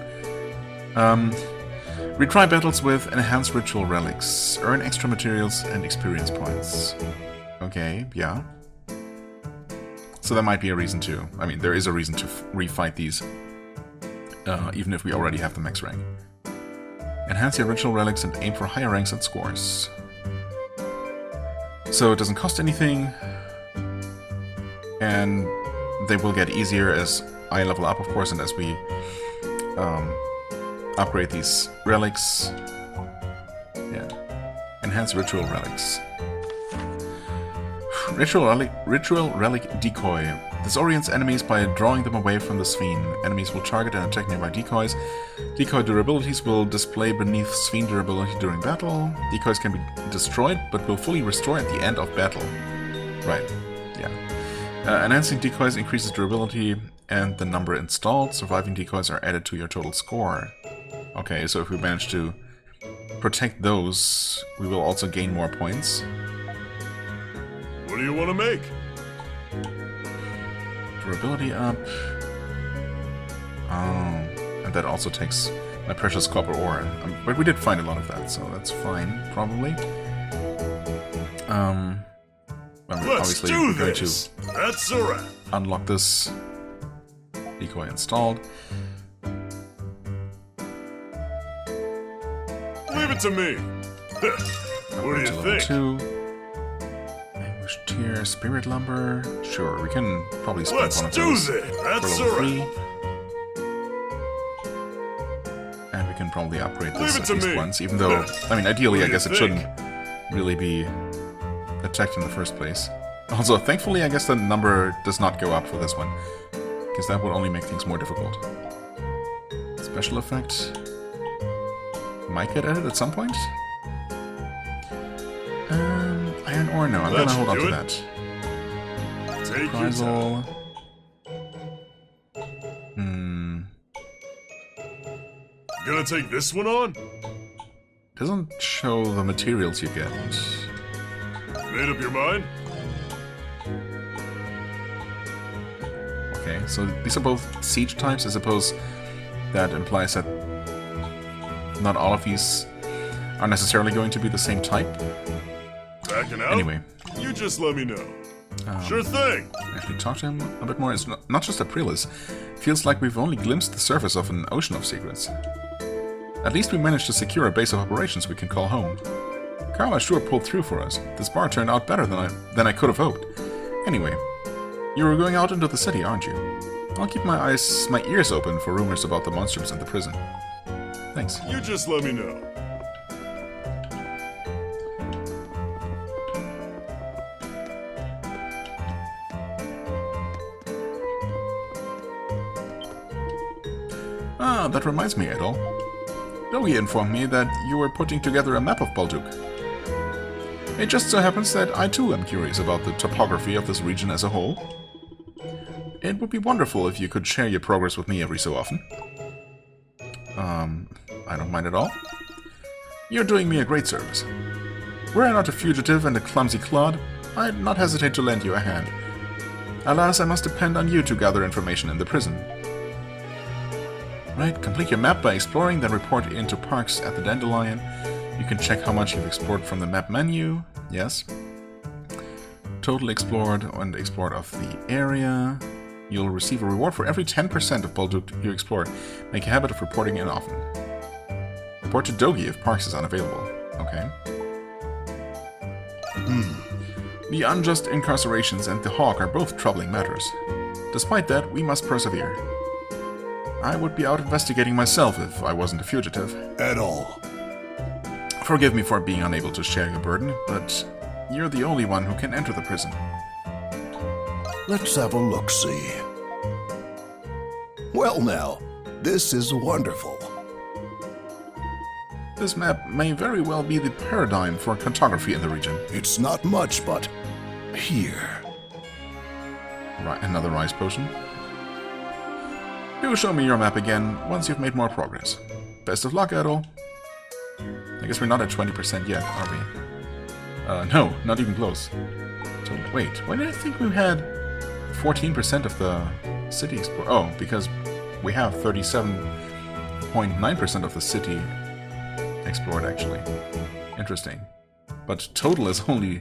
Retry battles with enhanced ritual relics. Earn extra materials and experience points. Okay, yeah. So that might be a reason to... I mean, there is a reason to refight these. Even if we already have the max rank. Enhance your ritual relics and aim for higher ranks and scores. So it doesn't cost anything. And they will get easier as I level up, of course, and as we upgrade these relics. Yeah. Enhance ritual relics. Ritual relic decoy. Disorients enemies by drawing them away from the Sveen. Enemies will target and attack nearby decoys. Decoy durabilities will display beneath Sveen durability during battle. Decoys can be destroyed, but will fully restore at the end of battle. Right, yeah. Enhancing decoys increases durability and the number installed. Surviving decoys are added to your total score. Okay, so if we manage to protect those, we will also gain more points. What do you want to make? Durability up. Oh, and that also takes my precious copper ore. But we did find a lot of that, so that's fine, probably. Let's do this. That's a wrap. Unlock this. Decoy installed. Leave it to me. What do you think? 2. Ambush tier, spirit lumber. Sure, we can probably spend one of those. Let's do this. That's a level 3. wrap. And we can probably upgrade this Leave it at to least me. once, even though, I mean, ideally, What I do guess you it think? shouldn't really be attacked in the first place. Also, thankfully, I guess the number does not go up for this one, because that would only make things more difficult. Special effect. might get added at some point. Iron ore, no. I'm gonna hold on to that. Take your time. Gonna take this one on? Doesn't show the materials you get. Made up your mind? Okay, so these are both siege types. I suppose that implies that not all of these are necessarily going to be the same type. Backing out? Anyway. You just let me know. Sure thing! Actually talk to him a bit more. It's not just Aprilis. Feels like we've only glimpsed the surface of an ocean of secrets. At least we managed to secure a base of operations we can call home. Carla sure pulled through for us. This bar turned out better than I could have hoped. Anyway, you're going out into the city, aren't you? I'll keep my ears open for rumors about the Monstrums and the prison. Thanks. You just let me know. Ah, that reminds me, Adol. Dogi informed me that you were putting together a map of Balduq. It just so happens that I too am curious about the topography of this region as a whole. It would be wonderful if you could share your progress with me every so often. I don't mind at all. You're doing me a great service. Were I not a fugitive and a clumsy clod, I'd not hesitate to lend you a hand. Alas, I must depend on you to gather information in the prison. Right, complete your map by exploring, then report into parks at the Dandelion. You can check how much you've explored from the map menu. Yes. Total explored and explored of the area. You'll receive a reward for every 10% of Balduq you explored. Make a habit of reporting in often. Report to Dogi if parks is unavailable. Okay. The unjust incarcerations and the hawk are both troubling matters. Despite that, we must persevere. I would be out investigating myself if I wasn't a fugitive. Adol. Forgive me for being unable to share your burden, but you're the only one who can enter the prison. Let's have a look-see. Well now, this is wonderful. This map may very well be the paradigm for cartography in the region. It's not much, but here. Right, another rice potion. Do show me your map again once you've made more progress. Best of luck, Adol. I guess we're not at 20% yet, are we? No, not even close. So, wait, why did I think we had 14% of the city explored? Oh, because we have 37.9% of the city explored, actually. Interesting. But total is only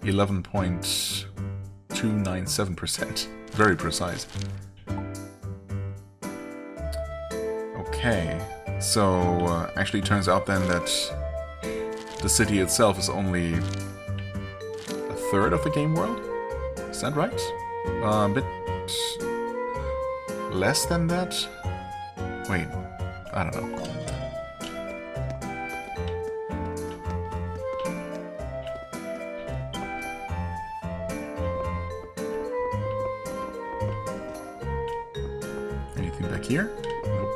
11.297%. Very precise. Okay, so actually it turns out then that the city itself is only a third of the game world? Is that right? A bit less than that? Wait, I don't know. Anything back here? Nope.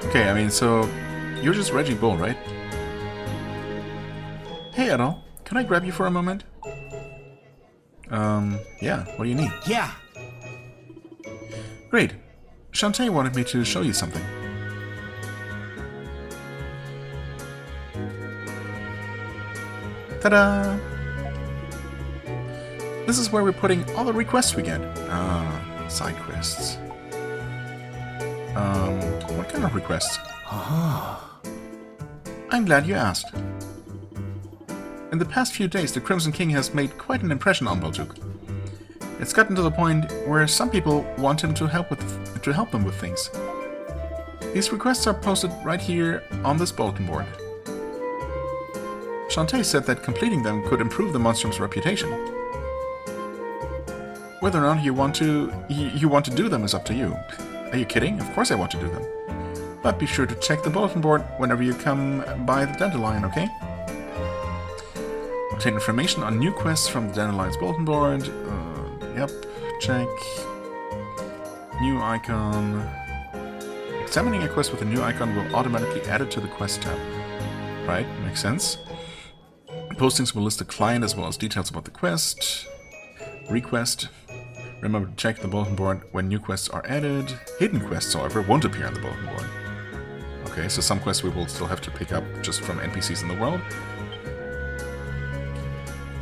Okay, I mean, so you're just Reggie Bull, right? Hey, Adol, can I grab you for a moment? Yeah, what do you need? Yeah. Great. Shantae wanted me to show you something. Ta-da! This is where we're putting all the requests we get. Ah, side quests. What kind of requests? I'm glad you asked. In the past few days, the Crimson King has made quite an impression on Balduq. It's gotten to the point where some people want him to help them with things. These requests are posted right here on this bulletin board. Shantae said that completing them could improve the Monstrum's reputation. Whether or not you want to do them is up to you. Are you kidding? Of course I want to do them. But be sure to check the bulletin board whenever you come by the Dandelion, okay? Obtain information on new quests from the Dandelion's bulletin board. Yep, check. New icon. Examining a quest with a new icon will automatically add it to the quest tab. Right, makes sense. Postings will list the client as well as details about the quest. Request. Remember to check the bulletin board when new quests are added. Hidden quests, however, won't appear on the bulletin board. Okay, so some quests we will still have to pick up just from NPCs in the world.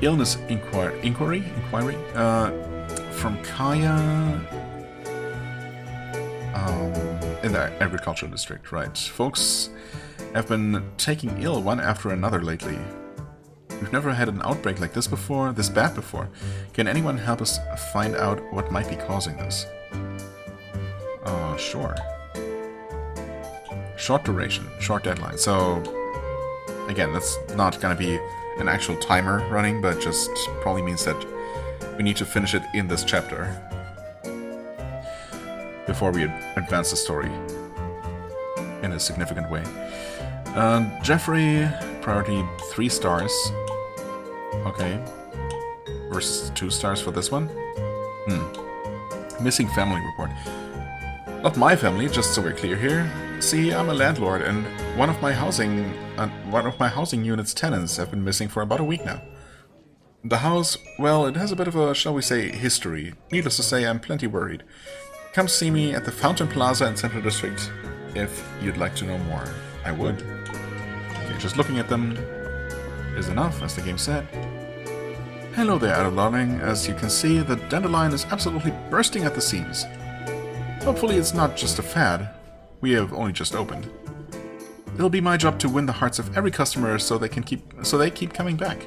Illness inquiry? From Kaya... in the agricultural district, right. Folks have been taking ill one after another lately. We've never had an outbreak like this before, this bad before. Can anyone help us find out what might be causing this? Sure. Short duration, short deadline. So, again, that's not gonna be an actual timer running, but just probably means that we need to finish it in this chapter before we advance the story in a significant way. Jeffrey, priority 3 stars. Okay. Versus 2 stars for this one. Missing family report. Not my family, just so we're clear here. See, I'm a landlord, and one of my housing unit's tenants have been missing for about a week now. The house, well, it has a bit of a, shall we say, history. Needless to say, I'm plenty worried. Come see me at the Fountain Plaza in Central District if you'd like to know more. I would. Okay, just looking at them is enough, as the game said. Hello there, Adol darling. As you can see, the dandelion is absolutely bursting at the seams. Hopefully it's not just a fad. We have only just opened. It'll be my job to win the hearts of every customer so they keep coming back.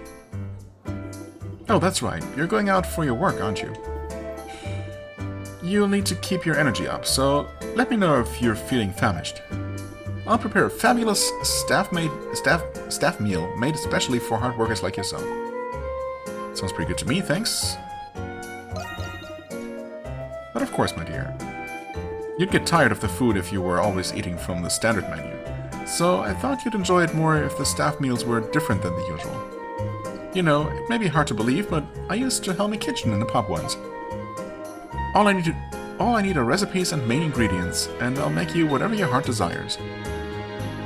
Oh, that's right. You're going out for your work, aren't you? You'll need to keep your energy up, so let me know if you're feeling famished. I'll prepare a fabulous staff meal made especially for hard workers like yourself. Sounds pretty good to me, thanks. But of course, my dear. You'd get tired of the food if you were always eating from the standard menu. So I thought you'd enjoy it more if the staff meals were different than the usual. You know, it may be hard to believe, but I used to helm a kitchen in the pub once. All I need are recipes and main ingredients, and I'll make you whatever your heart desires.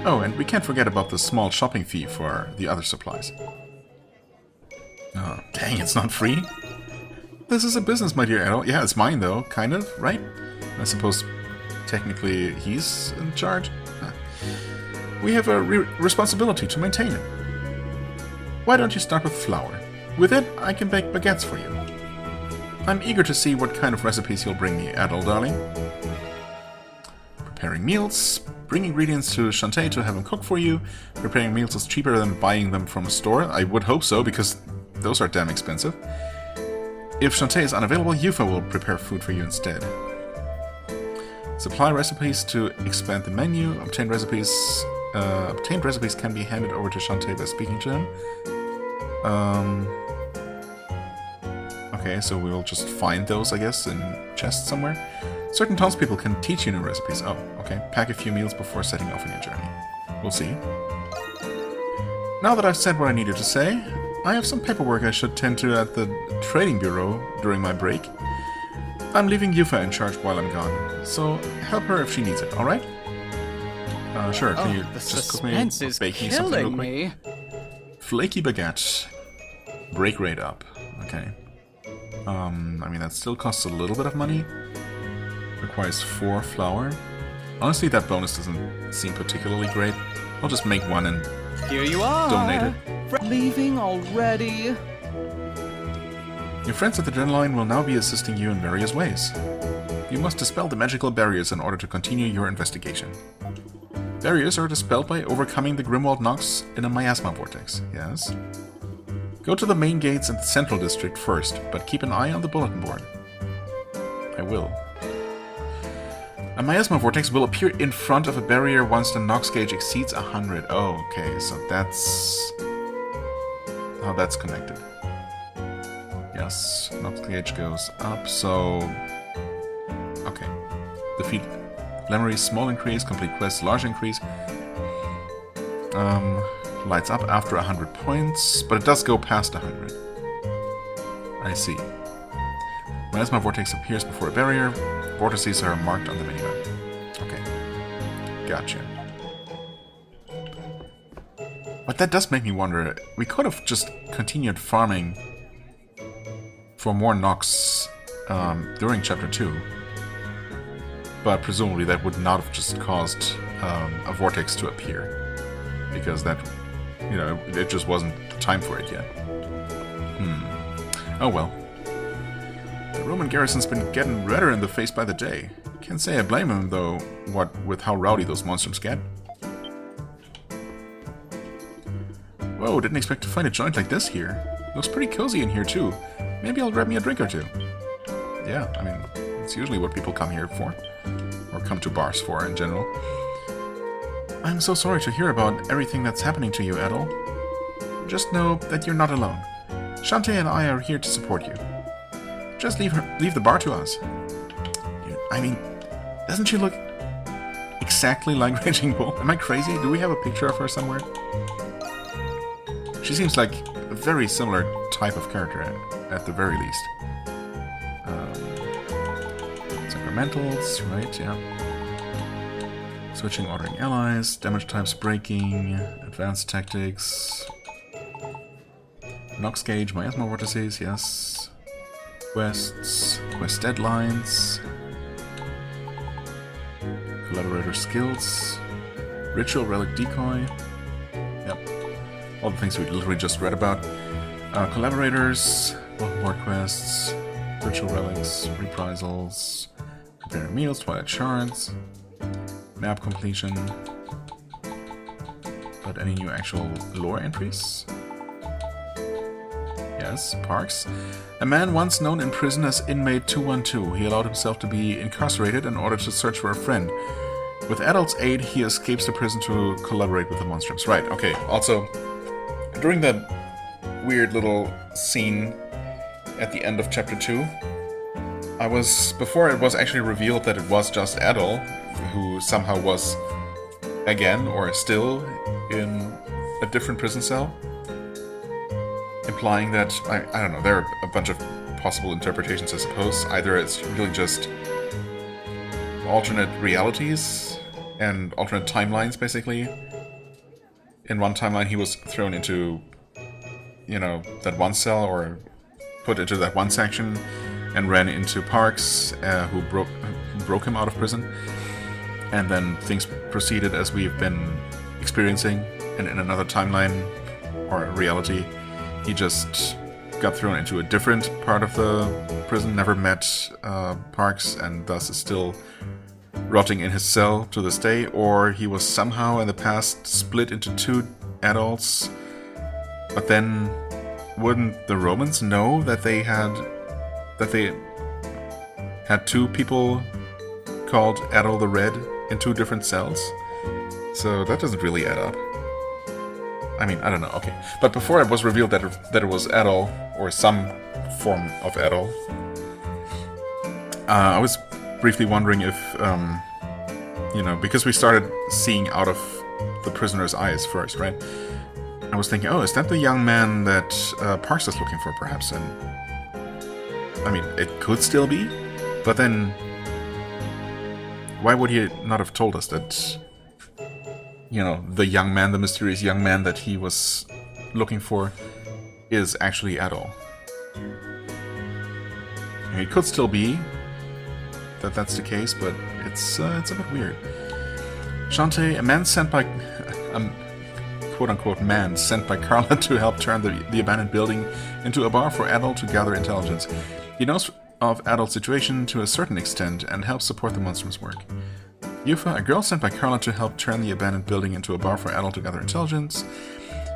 Oh, and we can't forget about the small shopping fee for the other supplies. Oh, dang, it's not free? This is a business, my dear Adol. Yeah, it's mine, though, kind of, right? I suppose, technically, he's in charge? We have a responsibility to maintain it. Why don't you start with flour? With it, I can bake baguettes for you. I'm eager to see what kind of recipes you'll bring me, Adol darling. Preparing meals. Bring ingredients to Shantae to have him cook for you. Preparing meals is cheaper than buying them from a store. I would hope so, because those are damn expensive. If Shantae is unavailable, Yufa will prepare food for you instead. Supply recipes to expand the menu. Obtained recipes can be handed over to Shantae by speaking to him. Okay, so we'll just find those, I guess, in chests somewhere. Certain townspeople can teach you new recipes. Oh, okay. Pack a few meals before setting off on your journey. We'll see. Now that I've said what I needed to say, I have some paperwork I should tend to at the trading bureau during my break. I'm leaving Yufa in charge while I'm gone, so help her if she needs it, alright? Sure, can you just cook me, bake me something real quick? Flaky baguette. Break rate up. Okay. I mean, that still costs a little bit of money. Requires 4 flour. Honestly, that bonus doesn't seem particularly great. I'll just make one and here you are. Donate it. Leaving already? Your friends at the Dandelion will now be assisting you in various ways. You must dispel the magical barriers in order to continue your investigation. Barriers are dispelled by overcoming the Grimwald Nox in a miasma vortex, yes? Go to the main gates in the Central District first, but keep an eye on the bulletin board. I will. A miasma vortex will appear in front of a barrier once the Nox gauge exceeds 100. Oh, okay, so that's how that's connected. Yes, Nox gauge goes up, so... Okay. Defeat Lemery's small increase, complete quest, large increase. Lights up after 100 points, but it does go past 100. I see. Miasma vortex appears before a barrier. Vortices are marked on the minimap. Okay. Gotcha. But that does make me wonder, we could have just continued farming for more Nox during Chapter 2. But presumably that would not have just caused a vortex to appear. Because that, you know, it just wasn't time for it yet. Oh well. The Roman garrison's been getting redder in the face by the day. Can't say I blame him, though, what with how rowdy those Monstrums get. Whoa, didn't expect to find a joint like this here. Looks pretty cozy in here, too. Maybe I'll grab me a drink or two. Yeah, I mean, it's usually what people come here for. Or come to bars for, in general. I'm so sorry to hear about everything that's happening to you, Adol. Just know that you're not alone. Shantae and I are here to support you. Just leave the bar to us. I mean, doesn't she look exactly like Raging Bull? Am I crazy? Do we have a picture of her somewhere? She seems like a very similar type of character, at the very least. Sacramentals, right, yeah. Switching, ordering allies, damage types breaking, advanced tactics. Nox gauge, miasma vortices, yes. Quests, quest deadlines. Collaborator skills. Ritual relic decoy. Yep. All the things we literally just read about. Collaborators, more quests, ritual relics, reprisals, preparing meals, twilight shards, map completion. But any new actual lore entries? Yes, Parks. A man once known in prison as Inmate 212. He allowed himself to be incarcerated in order to search for a friend. With Adol's aid, he escapes the prison to collaborate with the Monstrums. Right, okay. Also, during that weird little scene at the end of Chapter 2, before it was actually revealed that it was just Adol, who somehow was, again, or still, in a different prison cell. Implying that, I don't know, there are a bunch of possible interpretations, I suppose. Either it's really just alternate realities and alternate timelines, basically. In one timeline he was thrown into, you know, that one cell, or put into that one section, and ran into Parks, who broke him out of prison. And then things proceeded as we've been experiencing, and in another timeline, or reality, he just got thrown into a different part of the prison, never met Parks, and thus is still rotting in his cell to this day. Or he was somehow in the past split into two adults, but then wouldn't the Romans know that they had two people called Adol the Red in two different cells? So that doesn't really add up. I mean, I don't know, okay. But before it was revealed that it was Adol, or some form of Adol, I was briefly wondering if, you know, because we started seeing out of the prisoner's eyes first, right? I was thinking, oh, is that the young man that Parks is looking for, perhaps? And I mean, it could still be, but then why would he not have told us that, you know, the young man, the mysterious young man that he was looking for is actually Adol? It could still be that that's the case, but it's a bit weird. Shantae, a man sent by... quote-unquote man sent by Carla to help turn the abandoned building into a bar for Adol to gather intelligence. He knows of Adol's situation to a certain extent and helps support the Monstrum's work. Yufa, a girl sent by Carla to help turn the abandoned building into a bar for Adol to gather intelligence.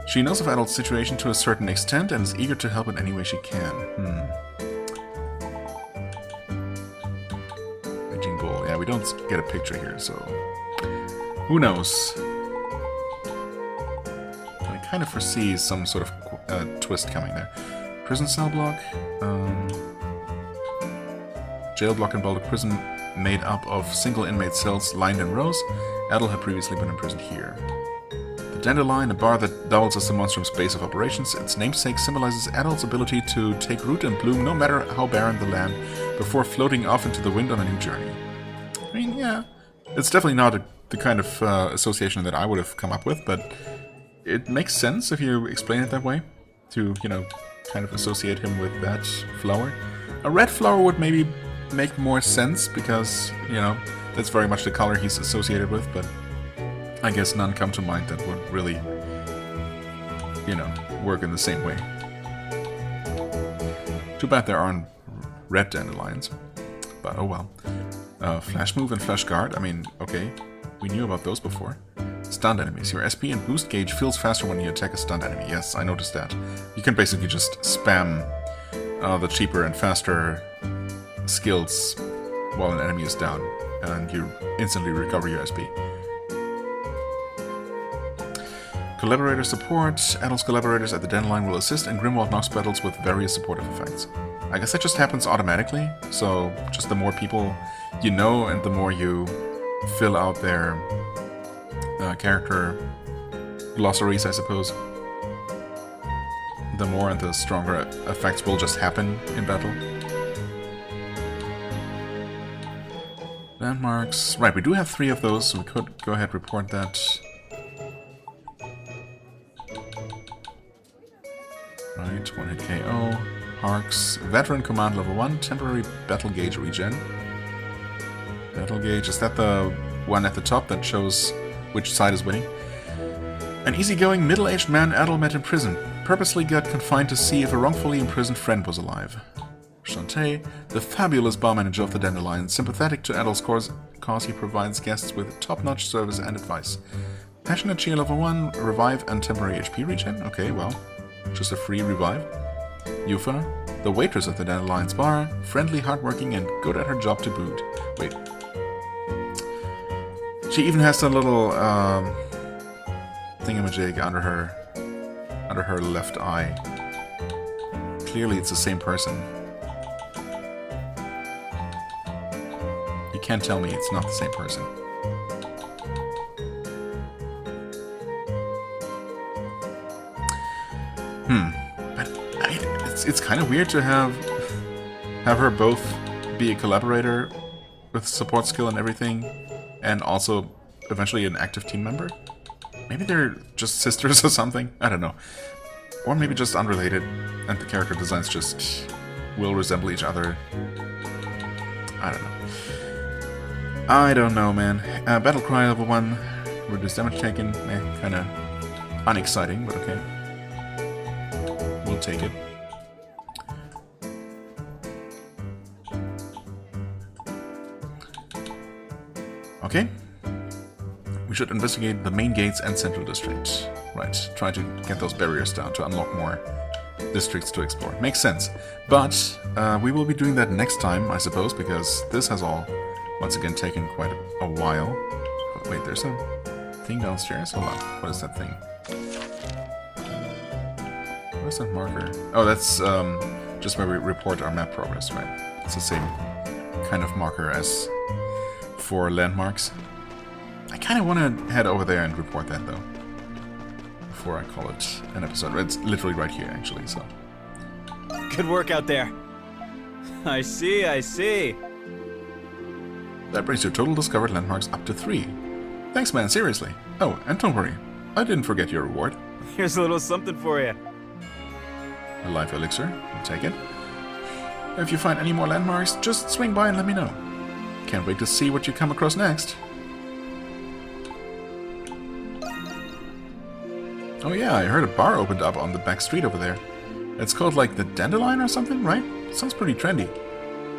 She knows of Adol's situation to a certain extent and is eager to help in any way she can. Raging Bull. Yeah, we don't get a picture here, so... who knows? I kind of foresee some sort of twist coming there. Prison cell block. Jail block in Balduq prison made up of single inmate cells lined in rows. Adol had previously been imprisoned here. The Dandelion, a bar that doubles as the Monstrum's base of operations. Its namesake symbolizes Adol's ability to take root and bloom no matter how barren the land before floating off into the wind on a new journey. I mean, yeah, it's definitely not the kind of association that I would have come up with, but it makes sense if you explain it that way, to, you know, kind of associate him with that flower. A red flower would maybe make more sense, because, you know, that's very much the color he's associated with, but I guess none come to mind that would really, you know, work in the same way. Too bad there aren't red dandelions, but oh well. Flash move and flash guard, I mean, okay, we knew about those before. Stunned enemies. Your SP and boost gauge feels faster when you attack a stunned enemy. Yes, I noticed that. You can basically just spam the cheaper and faster skills while an enemy is down, and you instantly recover your SP. Collaborator support. Adol's collaborators at the Dandelion will assist in Grimwald Nox battles with various supportive effects. I guess that just happens automatically, so just the more people you know and the more you fill out their character glossaries, I suppose, the more and the stronger effects will just happen in battle. Landmarks. Right, we do have 3 of those, so we could go ahead and report that. Right, 1 hit KO. Parks. Veteran command level 1. Temporary battle gauge regen. Battle gauge, is that the one at the top that shows which side is winning? An easygoing middle-aged man Adol met in prison. Purposely got confined to see if a wrongfully imprisoned friend was alive. Shantae, the fabulous bar manager of the Dandelion. Sympathetic to Adol's cause, he provides guests with top-notch service and advice. Passionate cheer level 1. Revive and temporary HP regen. Okay, well, just a free revive. Yufa, the waitress at the Dandelion's bar, friendly, hardworking, and good at her job to boot. Wait. She even has a little thingamajig under her left eye. Clearly it's the same person. You can't tell me it's not the same person. But it's kind of weird to have her both be a collaborator with support skill and everything, and also eventually an active team member. Maybe they're just sisters or something. I don't know. Or maybe just unrelated, and the character designs just will resemble each other. I don't know, man. Battle cry level 1. Reduce damage taken. Kinda unexciting, but okay. We'll take it. Okay. We should investigate the main gates and central district. Right, try to get those barriers down to unlock more districts to explore. Makes sense. But we will be doing that next time, I suppose, because this has all, once again, taken quite a while. Oh, wait, there's a thing downstairs? Hold on. What is that thing? What is that marker? Oh, that's just where we report our map progress, right? It's the same kind of marker as for landmarks. I kind of want to head over there and report that, though, before I call it an episode. It's literally right here, actually, so. Good work out there. I see, I see. That brings your total discovered landmarks up to 3. Thanks, man, seriously. Oh, and don't worry, I didn't forget your reward. Here's a little something for you. A life elixir, I'll take it. If you find any more landmarks, just swing by and let me know. Can't wait to see what you come across next. Oh yeah, I heard a bar opened up on the back street over there. It's called like the Dandelion or something, right? Sounds pretty trendy.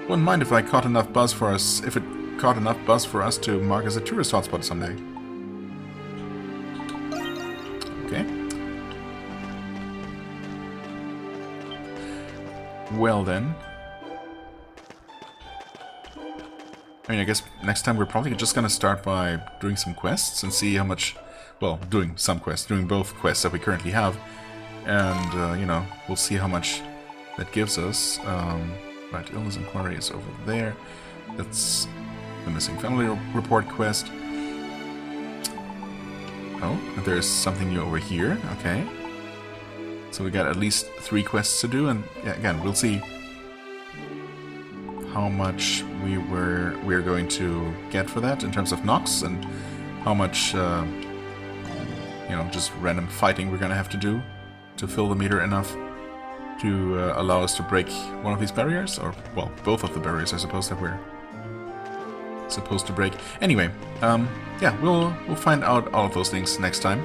Wouldn't mind if it caught enough buzz for us to mark as a tourist hotspot someday. Okay. Well then. I mean, I guess next time we're probably just gonna start by doing some quests and see how much... Well, doing some quests, doing both quests that we currently have. And, you know, we'll see how much that gives us. Right, illness inquiry is over there. That's the missing family report quest. Oh, there's something new over here. Okay. So we got at least 3 quests to do, and yeah, again, we'll see how much we're going to get for that in terms of Nox, and how much, you know, just random fighting we're gonna have to do to fill the meter enough to allow us to break one of these barriers, or, well, both of the barriers, I suppose, that we're supposed to break. Anyway, yeah, we'll find out all of those things next time,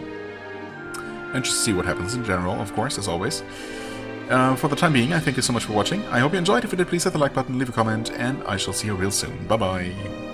and just see what happens in general, of course, as always. For the time being, I thank you so much for watching. I hope you enjoyed. If you did, please hit the like button, leave a comment, and I shall see you real soon. Bye-bye.